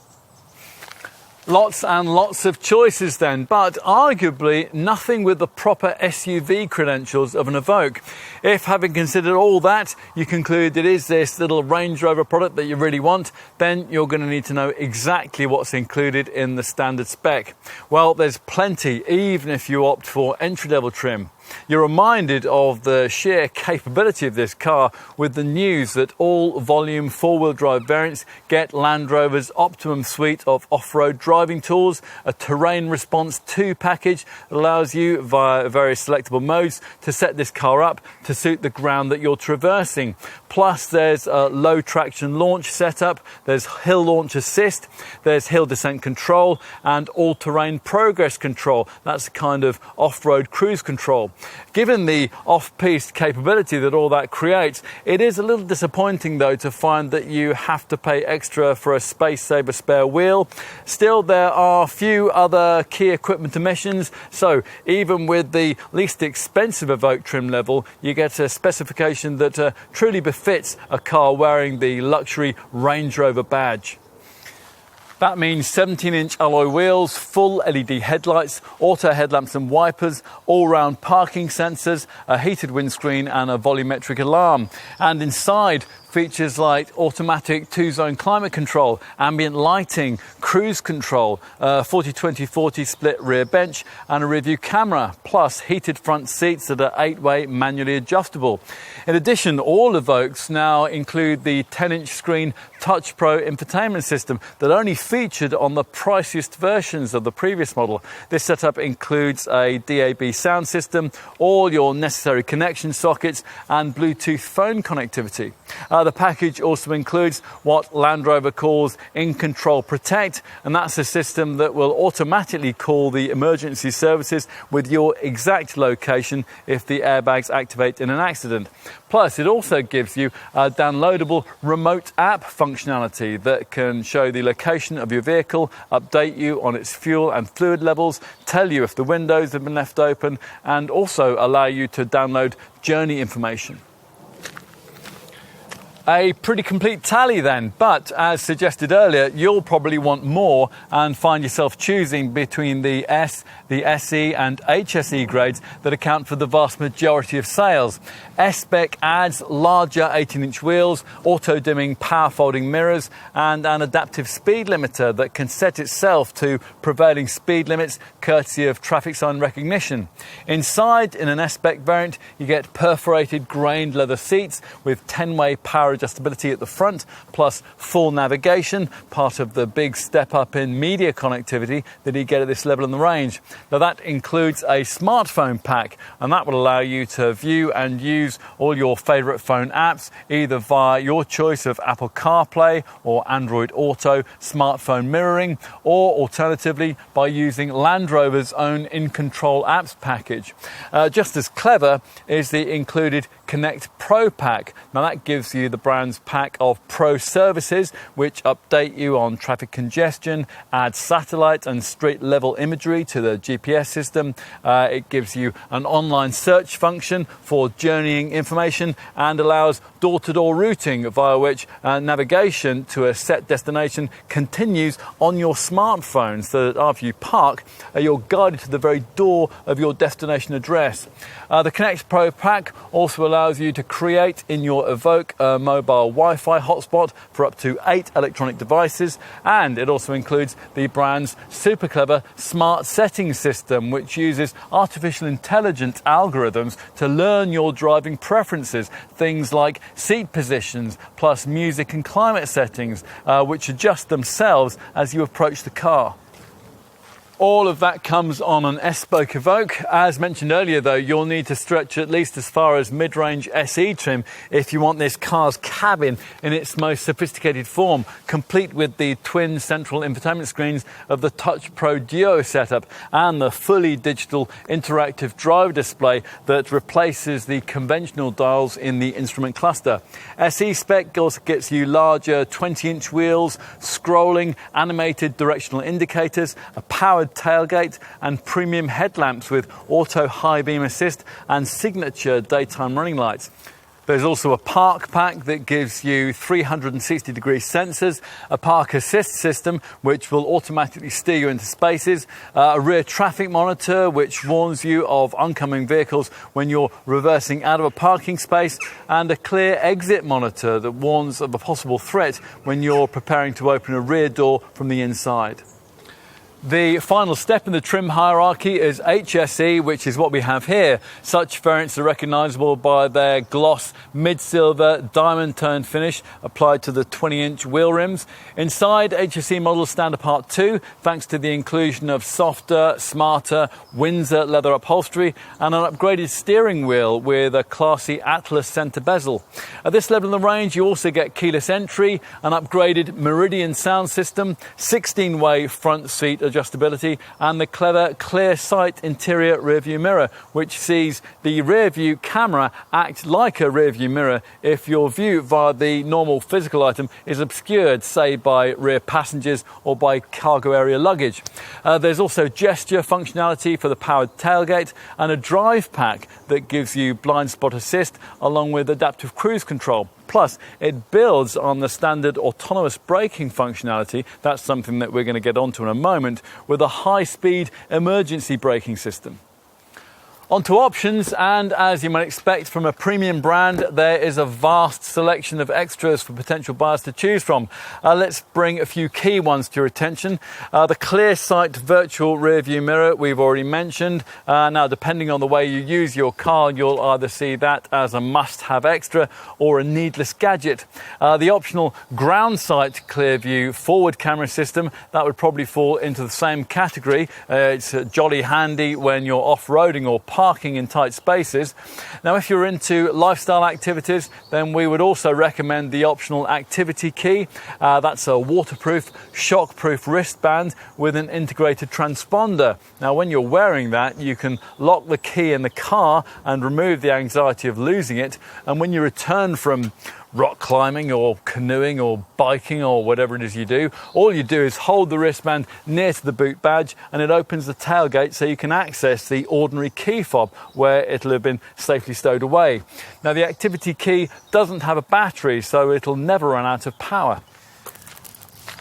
Lots and lots of choices then, but arguably nothing with the proper SUV credentials of an Evoque. If, having considered all that, you conclude it is this little Range Rover product that you really want, then you're going to need to know exactly what's included in the standard spec. Well, there's plenty, even if you opt for entry-level trim. You're reminded of the sheer capability of this car with the news that all volume four-wheel drive variants get Land Rover's optimum suite of off-road driving tools, a terrain response 2 package that allows you via various selectable modes to set this car up to suit the ground that you're traversing. Plus there's a low traction launch setup, there's hill launch assist, there's hill descent control and all-terrain progress control. That's a kind of off-road cruise control. Given the off-piste capability that all that creates, it is a little disappointing though to find that you have to pay extra for a space-saver spare wheel. Still, there are a few other key equipment omissions, so even with the least expensive Evoque trim level, you get a specification that truly befits a car wearing the luxury Range Rover badge. That means 17-inch alloy wheels, full LED headlights, auto headlamps and wipers, all-round parking sensors, a heated windscreen and a volumetric alarm. And inside, features like automatic 2-zone climate control, ambient lighting, cruise control, 40-20-40 split rear bench and a rear view camera, plus heated front seats that are 8-way manually adjustable. In addition, all Evoques now include the 10-inch screen Touch Pro infotainment system that only featured on the priciest versions of the previous model. This setup includes a DAB sound system, all your necessary connection sockets and Bluetooth phone connectivity. The package also includes what Land Rover calls In Control Protect, and that's a system that will automatically call the emergency services with your exact location if the airbags activate in an accident. Plus, it also gives you a downloadable remote app functionality that can show the location of your vehicle, update you on its fuel and fluid levels, tell you if the windows have been left open, and also allow you to download journey information. A pretty complete tally then, but as suggested earlier, you'll probably want more and find yourself choosing between the S, the SE and HSE grades that account for the vast majority of sales. S-Spec adds larger 18-inch wheels, auto-dimming power folding mirrors and an adaptive speed limiter that can set itself to prevailing speed limits courtesy of traffic sign recognition. Inside, in an S-Spec variant, you get perforated grained leather seats with 10-way power adjustability at the front, plus full navigation, part of the big step up in media connectivity that you get at this level in the range. Now that includes a smartphone pack, and that will allow you to view and use all your favourite phone apps, either via your choice of Apple CarPlay or Android Auto smartphone mirroring, or alternatively by using Land Rover's own In Control apps package. Just as clever is the included Connect Pro pack. Now that gives you the brand's pack of pro services which update you on traffic congestion, add satellite and street level imagery to the GPS system. It gives you an online search function for journeying information and allows door-to-door routing, via which navigation to a set destination continues on your smartphone, so that after you park, you're guided to the very door of your destination address. The Connect Pro pack also allows you to create in your Evoque a mobile Wi-Fi hotspot for up to 8 electronic devices, and it also includes the brand's super clever smart settings system, which uses artificial intelligence algorithms to learn your driving preferences, things like seat positions, plus music and climate settings, which adjust themselves as you approach the car. All of that comes on an S-spoke Evoque. As mentioned earlier though, you'll need to stretch at least as far as mid-range SE trim if you want this car's cabin in its most sophisticated form, complete with the twin central infotainment screens of the Touch Pro Duo setup and the fully digital interactive driver display that replaces the conventional dials in the instrument cluster. SE spec also gets you larger 20-inch wheels, scrolling animated directional indicators, a powered tailgate and premium headlamps with auto high beam assist and signature daytime running lights. There's also a park pack that gives you 360-degree sensors, a park assist system which will automatically steer you into spaces, a rear traffic monitor which warns you of oncoming vehicles when you're reversing out of a parking space, and a clear exit monitor that warns of a possible threat when you're preparing to open a rear door from the inside. The final step in the trim hierarchy is HSE, which is what we have here. Such variants are recognisable by their gloss mid-silver diamond toned finish applied to the 20-inch wheel rims. Inside, HSE models stand apart too, thanks to the inclusion of softer, smarter Windsor leather upholstery and an upgraded steering wheel with a classy Atlas centre bezel. At this level of the range, you also get keyless entry, an upgraded Meridian sound system, 16-way front seat adjustability, and the clever clear sight interior rear view mirror, which sees the rear view camera act like a rear view mirror if your view via the normal physical item is obscured, say by rear passengers or by cargo area luggage. There's also gesture functionality for the powered tailgate and a drive pack that gives you blind spot assist along with adaptive cruise control. Plus, it builds on the standard autonomous braking functionality. That's something that we're going to get onto in a moment, with a high-speed emergency braking system. On to options, and as you might expect from a premium brand, there is a vast selection of extras for potential buyers to choose from. Let's bring a few key ones to your attention. The clear sight virtual rear view mirror we've already mentioned. Now, depending on the way you use your car, you'll either see that as a must-have extra or a needless gadget. The optional ground sight clear view forward camera system, that would probably fall into the same category. It's jolly handy when you're off-roading or parking in tight spaces. Now, if you're into lifestyle activities, then we would also recommend the optional activity key. That's a waterproof, shockproof wristband with an integrated transponder. Now, when you're wearing that, you can lock the key in the car and remove the anxiety of losing it. And when you return from rock climbing or canoeing or biking or whatever it is you do, all you do is hold the wristband near to the boot badge and it opens the tailgate so you can access the ordinary key fob where it'll have been safely stowed away. Now, the activity key doesn't have a battery, so it'll never run out of power.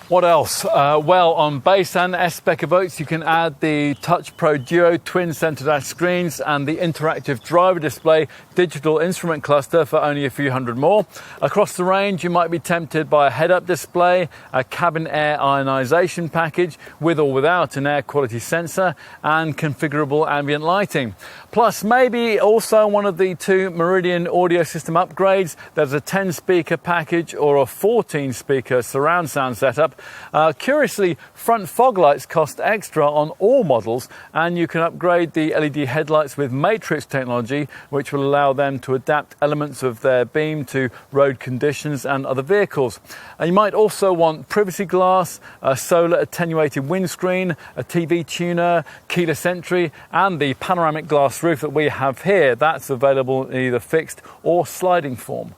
What else? Well, on base and S-spec Evoques, you can add the Touch Pro Duo twin centre dash screens and the interactive driver display digital instrument cluster for only a few hundred more. Across the range, you might be tempted by a head-up display, a cabin air ionisation package with or without an air quality sensor, and configurable ambient lighting. Plus, maybe also one of the two Meridian audio system upgrades. There's a 10-speaker package or a 14-speaker surround sound setup, setup. Curiously, front fog lights cost extra on all models, and you can upgrade the LED headlights with matrix technology, which will allow them to adapt elements of their beam to road conditions and other vehicles. And you might also want privacy glass, a solar attenuated windscreen, a TV tuner, keyless entry, and the panoramic glass roof that we have here. That's available in either fixed or sliding form.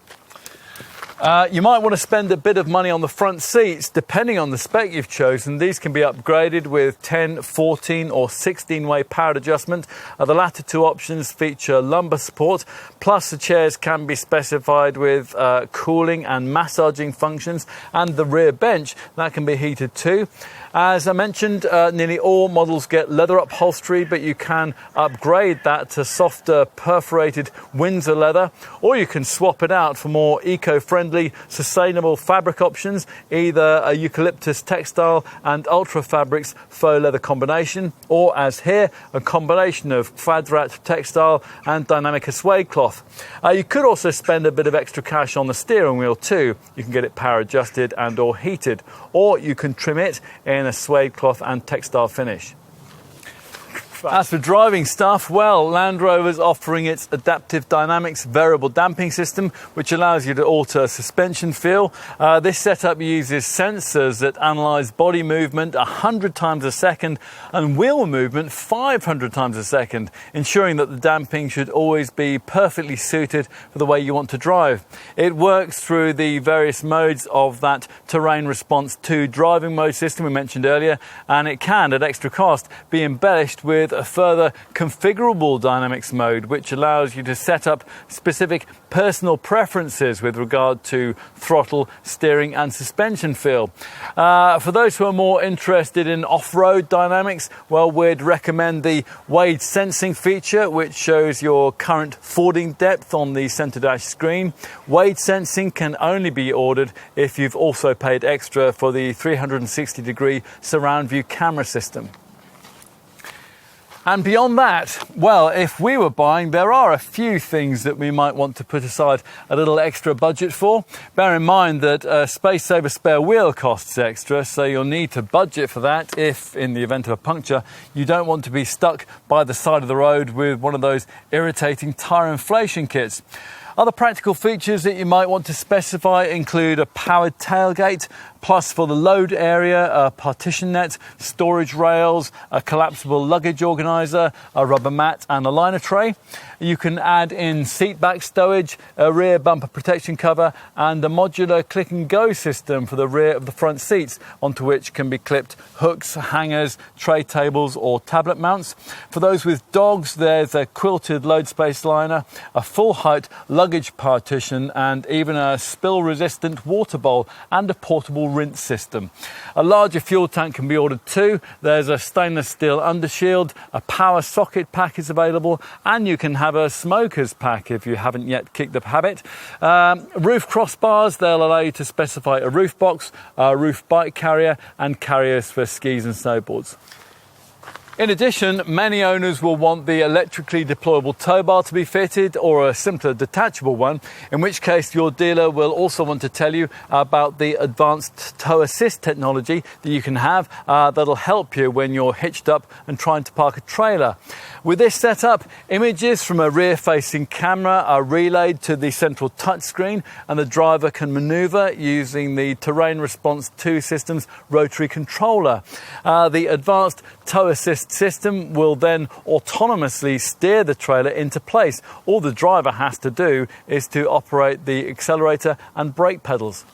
You might want to spend a bit of money on the front seats. Depending on the spec you've chosen, these can be upgraded with 10, 14 or 16-way powered adjustment. The latter two options feature lumbar support, plus the chairs can be specified with cooling and massaging functions, and the rear bench, that can be heated too. As I mentioned, nearly all models get leather upholstery, but you can upgrade that to softer perforated Windsor leather, or you can swap it out for more eco-friendly, sustainable fabric options, either a eucalyptus textile and ultra fabrics faux leather combination, or as here, a combination of Fadrat textile and dynamic suede cloth. You could also spend a bit of extra cash on the steering wheel too. You can get it power adjusted and or heated, or you can trim it in a suede cloth and textile finish. As for driving stuff, well, Land Rover's offering its Adaptive Dynamics variable damping system, which allows you to alter suspension feel. This setup uses sensors that analyse body movement 100 times a second and wheel movement 500 times a second, ensuring that the damping should always be perfectly suited for the way you want to drive. It works through the various modes of that terrain response 2 driving mode system we mentioned earlier, and it can, at extra cost, be embellished with a further configurable dynamics mode, which allows you to set up specific personal preferences with regard to throttle, steering and suspension feel. For those who are more interested in off-road dynamics, well, we'd recommend the wade sensing feature, which shows your current fording depth on the center dash screen. Wade sensing can only be ordered if you've also paid extra for the 360-degree surround view camera system. And beyond that, well, if we were buying, there are a few things that we might want to put aside a little extra budget for. Bear in mind that a space-saver spare wheel costs extra, so you'll need to budget for that if, in the event of a puncture, you don't want to be stuck by the side of the road with one of those irritating tyre inflation kits. Other practical features that you might want to specify include a powered tailgate, plus for the load area, a partition net, storage rails, a collapsible luggage organiser, a rubber mat and a liner tray. You can add in seat back stowage, a rear bumper protection cover and a modular click and go system for the rear of the front seats, onto which can be clipped hooks, hangers, tray tables or tablet mounts. For those with dogs, there's a quilted load space liner, a full height luggage partition and even a spill resistant water bowl and a portable rinse system. A larger fuel tank can be ordered too. There's a stainless steel undershield, a power socket pack is available, and you can have a smoker's pack if you haven't yet kicked the habit. Roof crossbars, they'll allow you to specify a roof box, a roof bike carrier and carriers for skis and snowboards. In addition, many owners will want the electrically deployable tow bar to be fitted, or a simpler detachable one, in which case your dealer will also want to tell you about the advanced tow assist technology that you can have that'll help you when you're hitched up and trying to park a trailer. With this setup, images from a rear-facing camera are relayed to the central touchscreen, and the driver can manoeuvre using the Terrain Response 2 system's rotary controller. The advanced tow assist system will then autonomously steer the trailer into place. All the driver has to do is to operate the accelerator and brake pedals.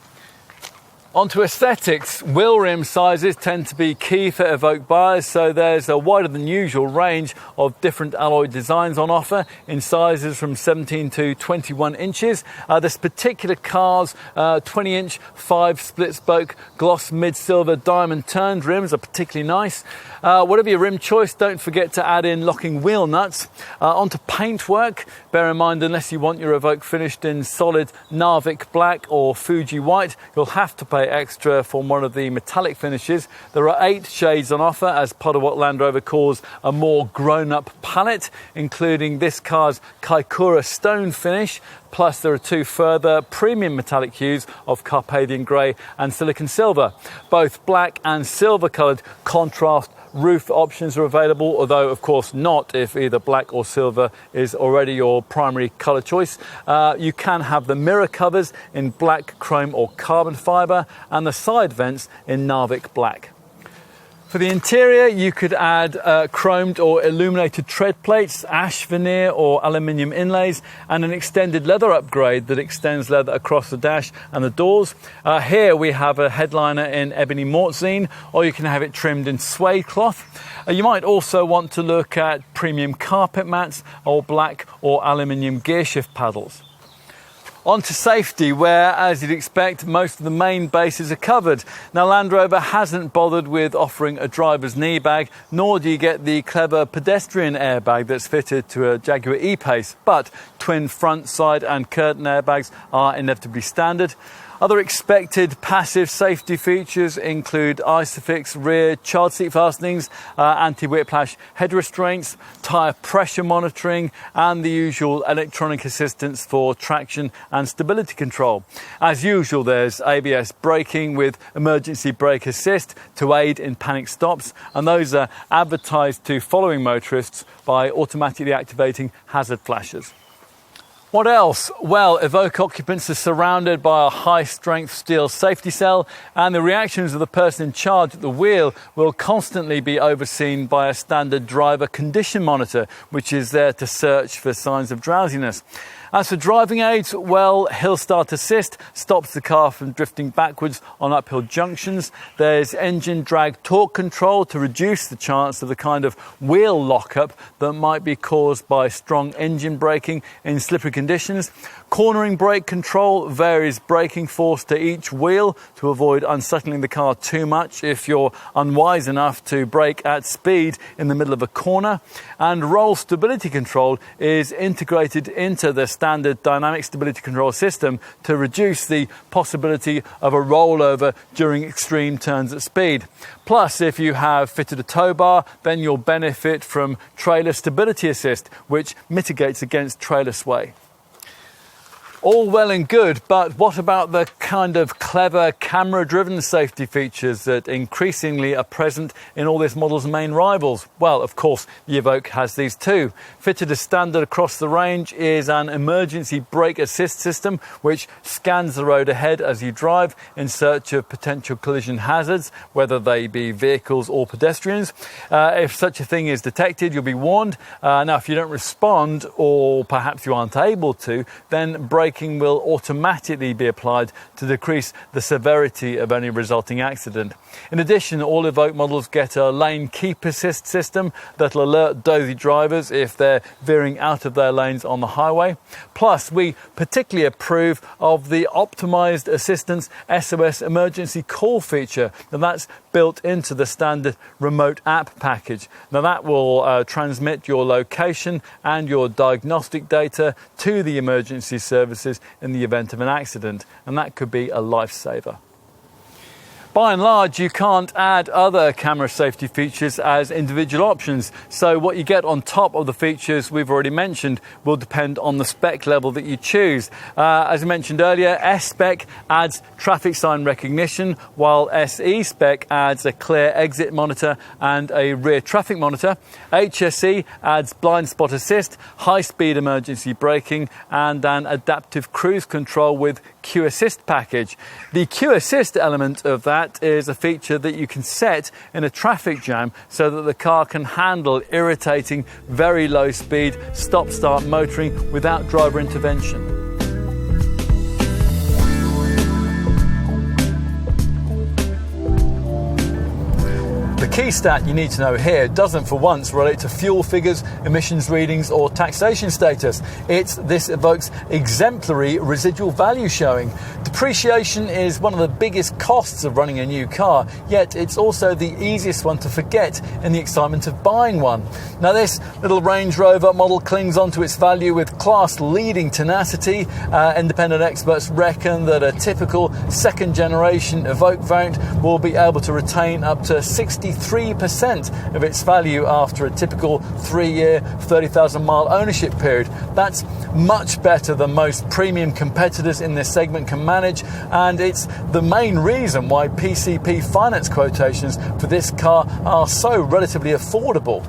Onto aesthetics. Wheel rim sizes tend to be key for Evoque buyers, so there's a wider than usual range of different alloy designs on offer in sizes from 17 to 21 inches. This particular car's 20-inch 5 split spoke gloss mid-silver diamond turned rims are particularly nice. Whatever your rim choice, don't forget to add in locking wheel nuts. Onto paintwork. Bear in mind, unless you want your Evoque finished in solid Narvik black or Fuji white, you'll have to pay pay extra for one of the metallic finishes. There are 8 shades on offer as part of what Land Rover calls a more grown-up palette, including this car's Kaikoura stone finish. Plus there are 2 further premium metallic hues of Carpathian grey and silicon silver. Both black and silver coloured contrast roof options are available, although of course not if either black or silver is already your primary colour choice. You can have the mirror covers in black, chrome or carbon fibre and the side vents in Narvik black. For the interior, you could add chromed or illuminated tread plates, ash veneer or aluminium inlays, and an extended leather upgrade that extends leather across the dash and the doors. Here we have a headliner in ebony mortzine, or you can have it trimmed in suede cloth. You might also want to look at premium carpet mats or black or aluminium gearshift paddles. On to safety, where, as you'd expect, most of the main bases are covered. Now, Land Rover hasn't bothered with offering a driver's knee bag, nor do you get the clever pedestrian airbag that's fitted to a Jaguar E-Pace, but twin front, side and curtain airbags are inevitably standard. Other expected passive safety features include Isofix rear child seat fastenings, anti-whiplash head restraints, tyre pressure monitoring and the usual electronic assistance for traction and stability control. As usual, there's ABS braking with emergency brake assist to aid in panic stops, and those are advertised to following motorists by automatically activating hazard flashes. What else? Well, Evoque occupants are surrounded by a high-strength steel safety cell, and the reactions of the person in charge at the wheel will constantly be overseen by a standard driver condition monitor, which is there to search for signs of drowsiness. As for driving aids, well, Hill Start Assist stops the car from drifting backwards on uphill junctions. There's engine drag torque control to reduce the chance of the kind of wheel lockup that might be caused by strong engine braking in slippery conditions. Cornering brake control varies braking force to each wheel to avoid unsettling the car too much if you're unwise enough to brake at speed in the middle of a corner. And roll stability control is integrated into the standard dynamic stability control system to reduce the possibility of a rollover during extreme turns at speed. Plus, if you have fitted a tow bar, then you'll benefit from trailer stability assist, which mitigates against trailer sway. All well and good, but what about the kind of clever camera-driven safety features that increasingly are present in all this model's main rivals? Well, of course, the Evoque has these too. Fitted as standard across the range is an emergency brake assist system which scans the road ahead as you drive in search of potential collision hazards, whether they be vehicles or pedestrians. If such a thing is detected, you'll be warned. Now, if you don't respond, or perhaps you aren't able to, then braking will automatically be applied to decrease the severity of any resulting accident. In addition, all Evoque models get a lane keep assist system that'll alert dozy drivers if they're veering out of their lanes on the highway. Plus, we particularly approve of the optimised assistance SOS emergency call feature. Now, that's built into the standard remote app package. Now, that will transmit your location and your diagnostic data to the emergency services in the event of an accident, and that could be a lifesaver. By and large, you can't add other camera safety features as individual options, so what you get on top of the features we've already mentioned will depend on the spec level that you choose. As I mentioned earlier, S-Spec adds traffic sign recognition, while SE Spec adds a clear exit monitor and a rear traffic monitor. HSE adds blind spot assist, high-speed emergency braking, and an adaptive cruise control with Q Assist package. The Q Assist element of that is a feature that you can set in a traffic jam so that the car can handle irritating, very low speed stop-start motoring without driver intervention. The key stat you need to know here doesn't for once relate to fuel figures, emissions readings or taxation status. It's this Evoque's exemplary residual value showing. Depreciation is one of the biggest costs of running a new car, yet it's also the easiest one to forget in the excitement of buying one. Now this little Range Rover model clings onto its value with class-leading tenacity. Independent experts reckon that a typical second generation Evoque variant will be able to retain up to 63% of its value after a typical 3-year, 30,000 mile ownership period. That's much better than most premium competitors in this segment can manage, and it's the main reason why PCP finance quotations for this car are so relatively affordable.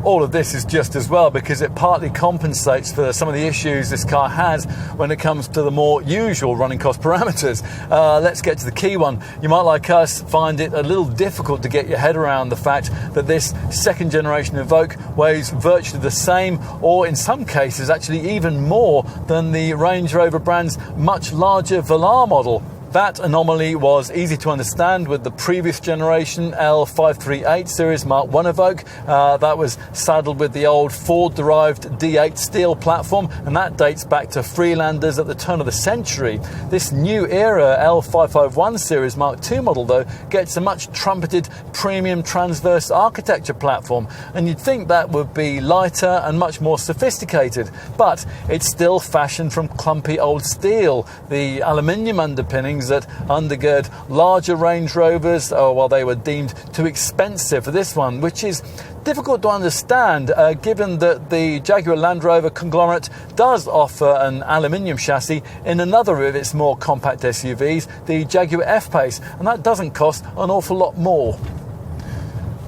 All of this is just as well because it partly compensates for some of the issues this car has when it comes to the more usual running cost parameters. Let's get to the key one. You might, like us, find it a little difficult to get your head around the fact that this second generation Evoque weighs virtually the same, or in some cases actually even more, than the Range Rover brand's much larger Velar model. That anomaly was easy to understand with the previous generation L538 Series Mark I Evoque. That was saddled with the old Ford-derived D8 steel platform, and that dates back to Freelanders at the turn of the century. This new era L551 Series Mark II model, though, gets a much trumpeted premium transverse architecture platform, and you'd think that would be lighter and much more sophisticated, but it's still fashioned from clumpy old steel. The aluminium underpinnings that undergird larger Range Rovers, while they were deemed too expensive for this one, which is difficult to understand given that the Jaguar Land Rover conglomerate does offer an aluminium chassis in another of its more compact SUVs, the Jaguar F-Pace, and that doesn't cost an awful lot more.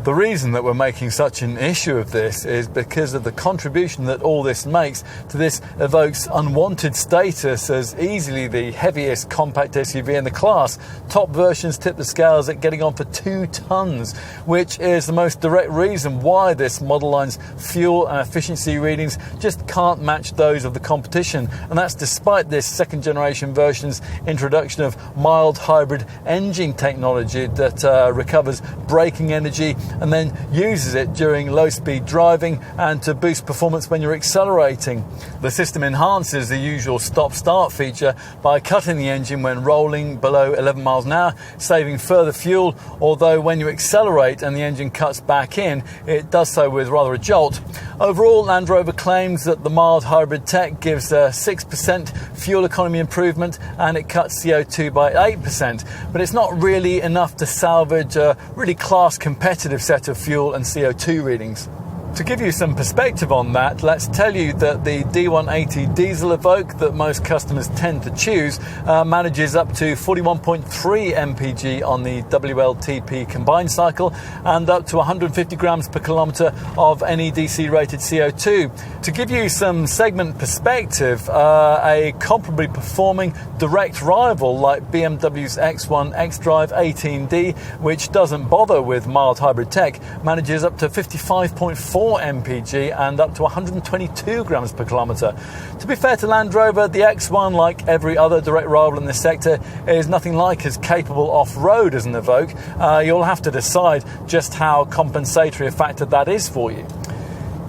The reason that we're making such an issue of this is because of the contribution that all this makes to this Evoque's unwanted status as easily the heaviest compact SUV in the class. Top versions tip the scales at getting on for 2 tons, which is the most direct reason why this model line's fuel and efficiency readings just can't match those of the competition. And that's despite this second generation version's introduction of mild hybrid engine technology that recovers braking energy and then uses it during low-speed driving and to boost performance when you're accelerating. The system enhances the usual stop-start feature by cutting the engine when rolling below 11 miles an hour, saving further fuel, although when you accelerate and the engine cuts back in, it does so with rather a jolt. Overall, Land Rover claims that the mild hybrid tech gives a 6% fuel economy improvement and it cuts CO2 by 8%, but it's not really enough to salvage a really class-competitive set of fuel and CO2 readings. To give you some perspective on that, let's tell you that the D180 diesel Evoque that most customers tend to choose manages up to 41.3 mpg on the WLTP combined cycle and up to 150 grams per kilometre of NEDC rated CO2. To give you some segment perspective, a comparably performing direct rival like BMW's X1 xDrive 18D, which doesn't bother with mild hybrid tech, manages up to 55.4 mpg and up to 122 grams per kilometre. To be fair to Land Rover, the X1, like every other direct rival in this sector, is nothing like as capable off-road as an Evoque. You'll have to decide just how compensatory a factor that is for you.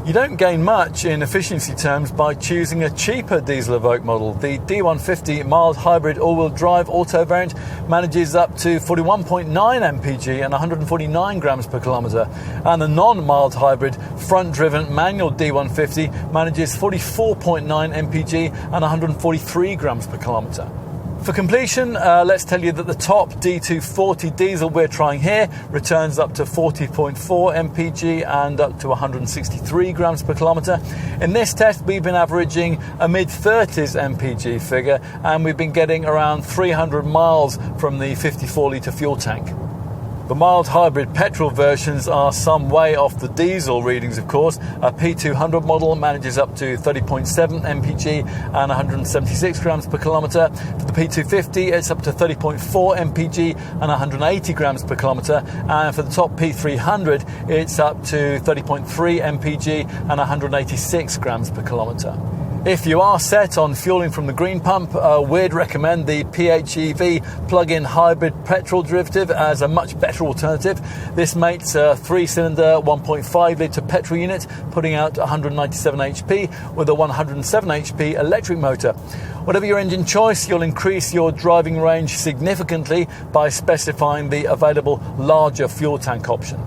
You don't gain much in efficiency terms by choosing a cheaper diesel Evoque model. The D150 mild hybrid all-wheel drive auto variant manages up to 41.9 mpg and 149 grams per kilometre, and the non-mild hybrid front-driven manual D150 manages 44.9 mpg and 143 grams per kilometre. For completion, let's tell you that the top D240 diesel we're trying here returns up to 40.4 mpg and up to 163 grams per kilometre. In this test, we've been averaging a mid-30s mpg figure, and we've been getting around 300 miles from the 54-litre fuel tank. The mild hybrid petrol versions are some way off the diesel readings, of course. A P300 model manages up to 30.7 mpg and 176 grams per kilometre. For the P250, it's up to 30.4 mpg and 180 grams per kilometre. And for the top P300, it's up to 30.3 mpg and 186 grams per kilometre. If you are set on fueling from the green pump, we'd recommend the PHEV plug-in hybrid petrol derivative as a much better alternative. This mates a 3-cylinder 1.5 litre petrol unit, putting out 197 HP with a 107 HP electric motor. Whatever your engine choice, you'll increase your driving range significantly by specifying the available larger fuel tank option.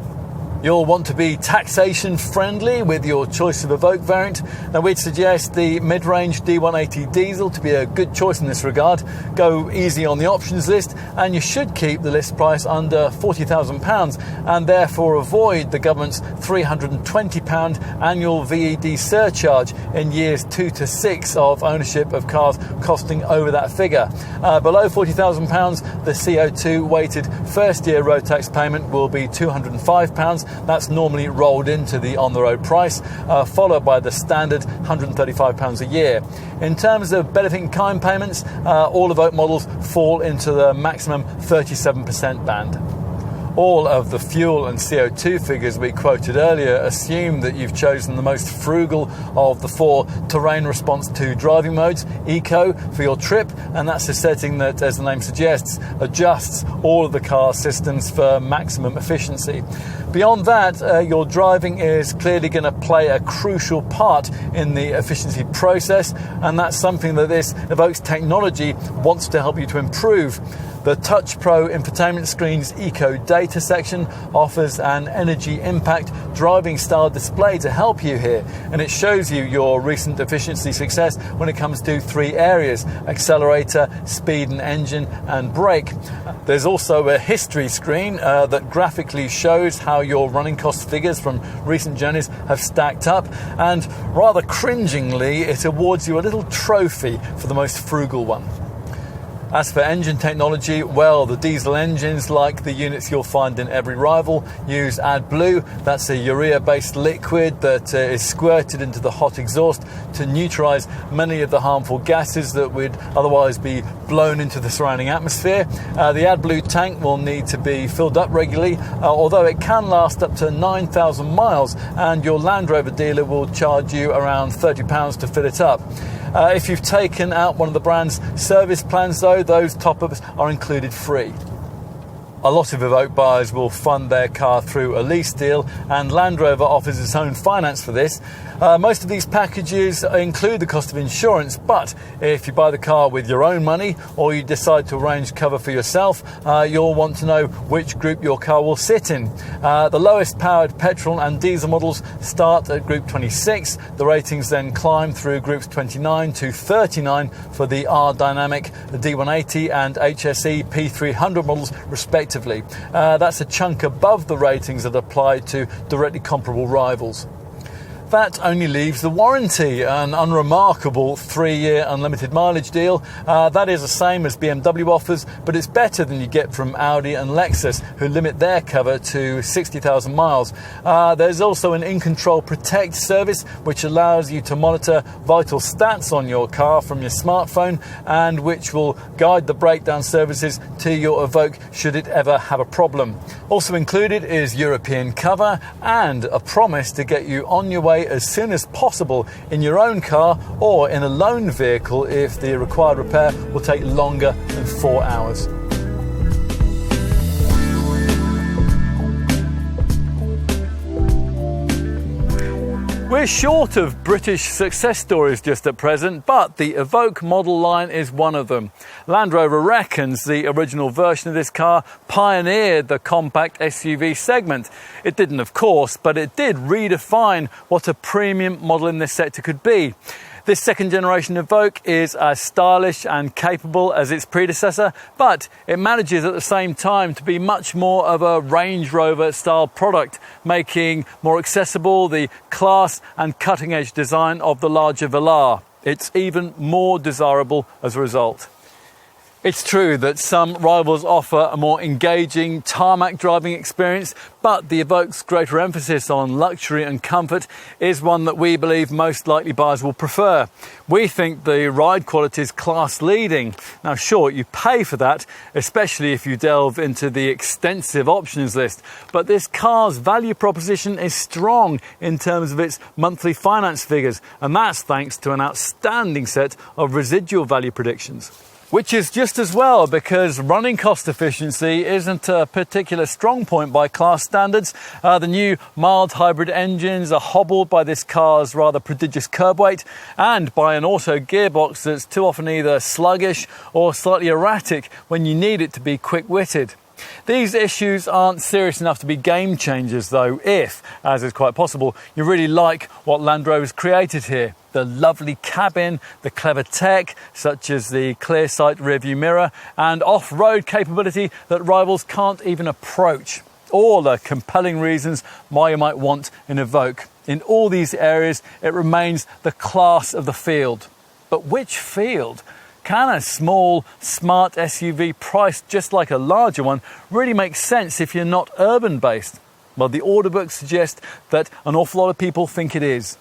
You'll want to be taxation friendly with your choice of Evoque variant. Now, we'd suggest the mid-range D180 diesel to be a good choice in this regard. Go easy on the options list, and you should keep the list price under £40,000 and therefore avoid the government's £320 annual VED surcharge in years 2 to 6 of ownership of cars costing over that figure. Below £40,000, the CO2 weighted first year road tax payment will be £205. That's normally rolled into the on-the-road price, followed by the standard £135 a year. In terms of benefit-in-kind payments, all Evoque models fall into the maximum 37% band. All of the fuel and CO2 figures we quoted earlier assume that you've chosen the most frugal of the 4 terrain response to driving modes, Eco, for your trip, and that's a setting that, as the name suggests, adjusts all of the car systems for maximum efficiency. Beyond that, your driving is clearly going to play a crucial part in the efficiency process, and that's something that this Evoque's technology wants to help you to improve. The Touch Pro infotainment screen's Eco Data section offers an energy impact driving style display to help you here, and it shows you your recent efficiency success when it comes to 3 areas: accelerator, speed and engine, and brake. There's also a history screen that graphically shows how your running cost figures from recent journeys have stacked up, and rather cringingly, it awards you a little trophy for the most frugal one. As for engine technology, well, the diesel engines, like the units you'll find in every rival, use AdBlue. That's a urea-based liquid that is squirted into the hot exhaust to neutralise many of the harmful gases that would otherwise be blown into the surrounding atmosphere. The AdBlue tank will need to be filled up regularly, although it can last up to 9,000 miles, and your Land Rover dealer will charge you around £30 to fill it up. If you've taken out one of the brand's service plans, though, those top-ups are included free. A lot of Evoque buyers will fund their car through a lease deal, and Land Rover offers its own finance for this. Most of these packages include the cost of insurance, but if you buy the car with your own money or you decide to arrange cover for yourself, you'll want to know which group your car will sit in. The lowest powered petrol and diesel models start at Group 26. The ratings then climb through Groups 29 to 39 for the R-Dynamic, the D180 and HSE P300 models respectively. That's a chunk above the ratings that apply to directly comparable rivals. That only leaves the warranty, an unremarkable 3-year unlimited mileage deal. That is the same as BMW offers, but it's better than you get from Audi and Lexus, who limit their cover to 60,000 miles. There's also an In-Control Protect service, which allows you to monitor vital stats on your car from your smartphone, and which will guide the breakdown services to your Evoque should it ever have a problem. Also included is European cover and a promise to get you on your way as soon as possible in your own car or in a loaned vehicle if the required repair will take longer than 4 hours. We're short of British success stories just at present, but the Evoque model line is one of them. Land Rover reckons the original version of this car pioneered the compact SUV segment. It didn't, of course, but it did redefine what a premium model in this sector could be. This second generation Evoque is as stylish and capable as its predecessor, but it manages at the same time to be much more of a Range Rover style product, making more accessible the class and cutting edge design of the larger Velar. It's even more desirable as a result. It's true that some rivals offer a more engaging tarmac driving experience, but the Evoque's greater emphasis on luxury and comfort is one that we believe most likely buyers will prefer. We think the ride quality is class leading. Now sure, you pay for that, especially if you delve into the extensive options list, but this car's value proposition is strong in terms of its monthly finance figures, and that's thanks to an outstanding set of residual value predictions. Which is just as well, because running cost efficiency isn't a particular strong point by class standards. The new mild hybrid engines are hobbled by this car's rather prodigious curb weight and by an auto gearbox that's too often either sluggish or slightly erratic when you need it to be quick-witted. These issues aren't serious enough to be game changers though, if, as is quite possible, you really like what Land Rover's created here. The lovely cabin, the clever tech, such as the clear sight rearview mirror, and off-road capability that rivals can't even approach. All the compelling reasons why you might want an Evoque. In all these areas, it remains the class of the field. But which field? Can a small, smart SUV priced just like a larger one really make sense if you're not urban-based? Well, the order book suggests that an awful lot of people think it is.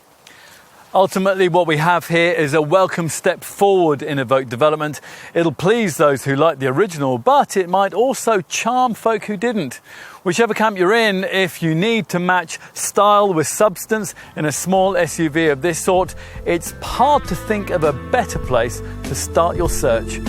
Ultimately, what we have here is a welcome step forward in Evoque development. It'll please those who like the original, but it might also charm folk who didn't. Whichever camp you're in, if you need to match style with substance in a small SUV of this sort, it's hard to think of a better place to start your search.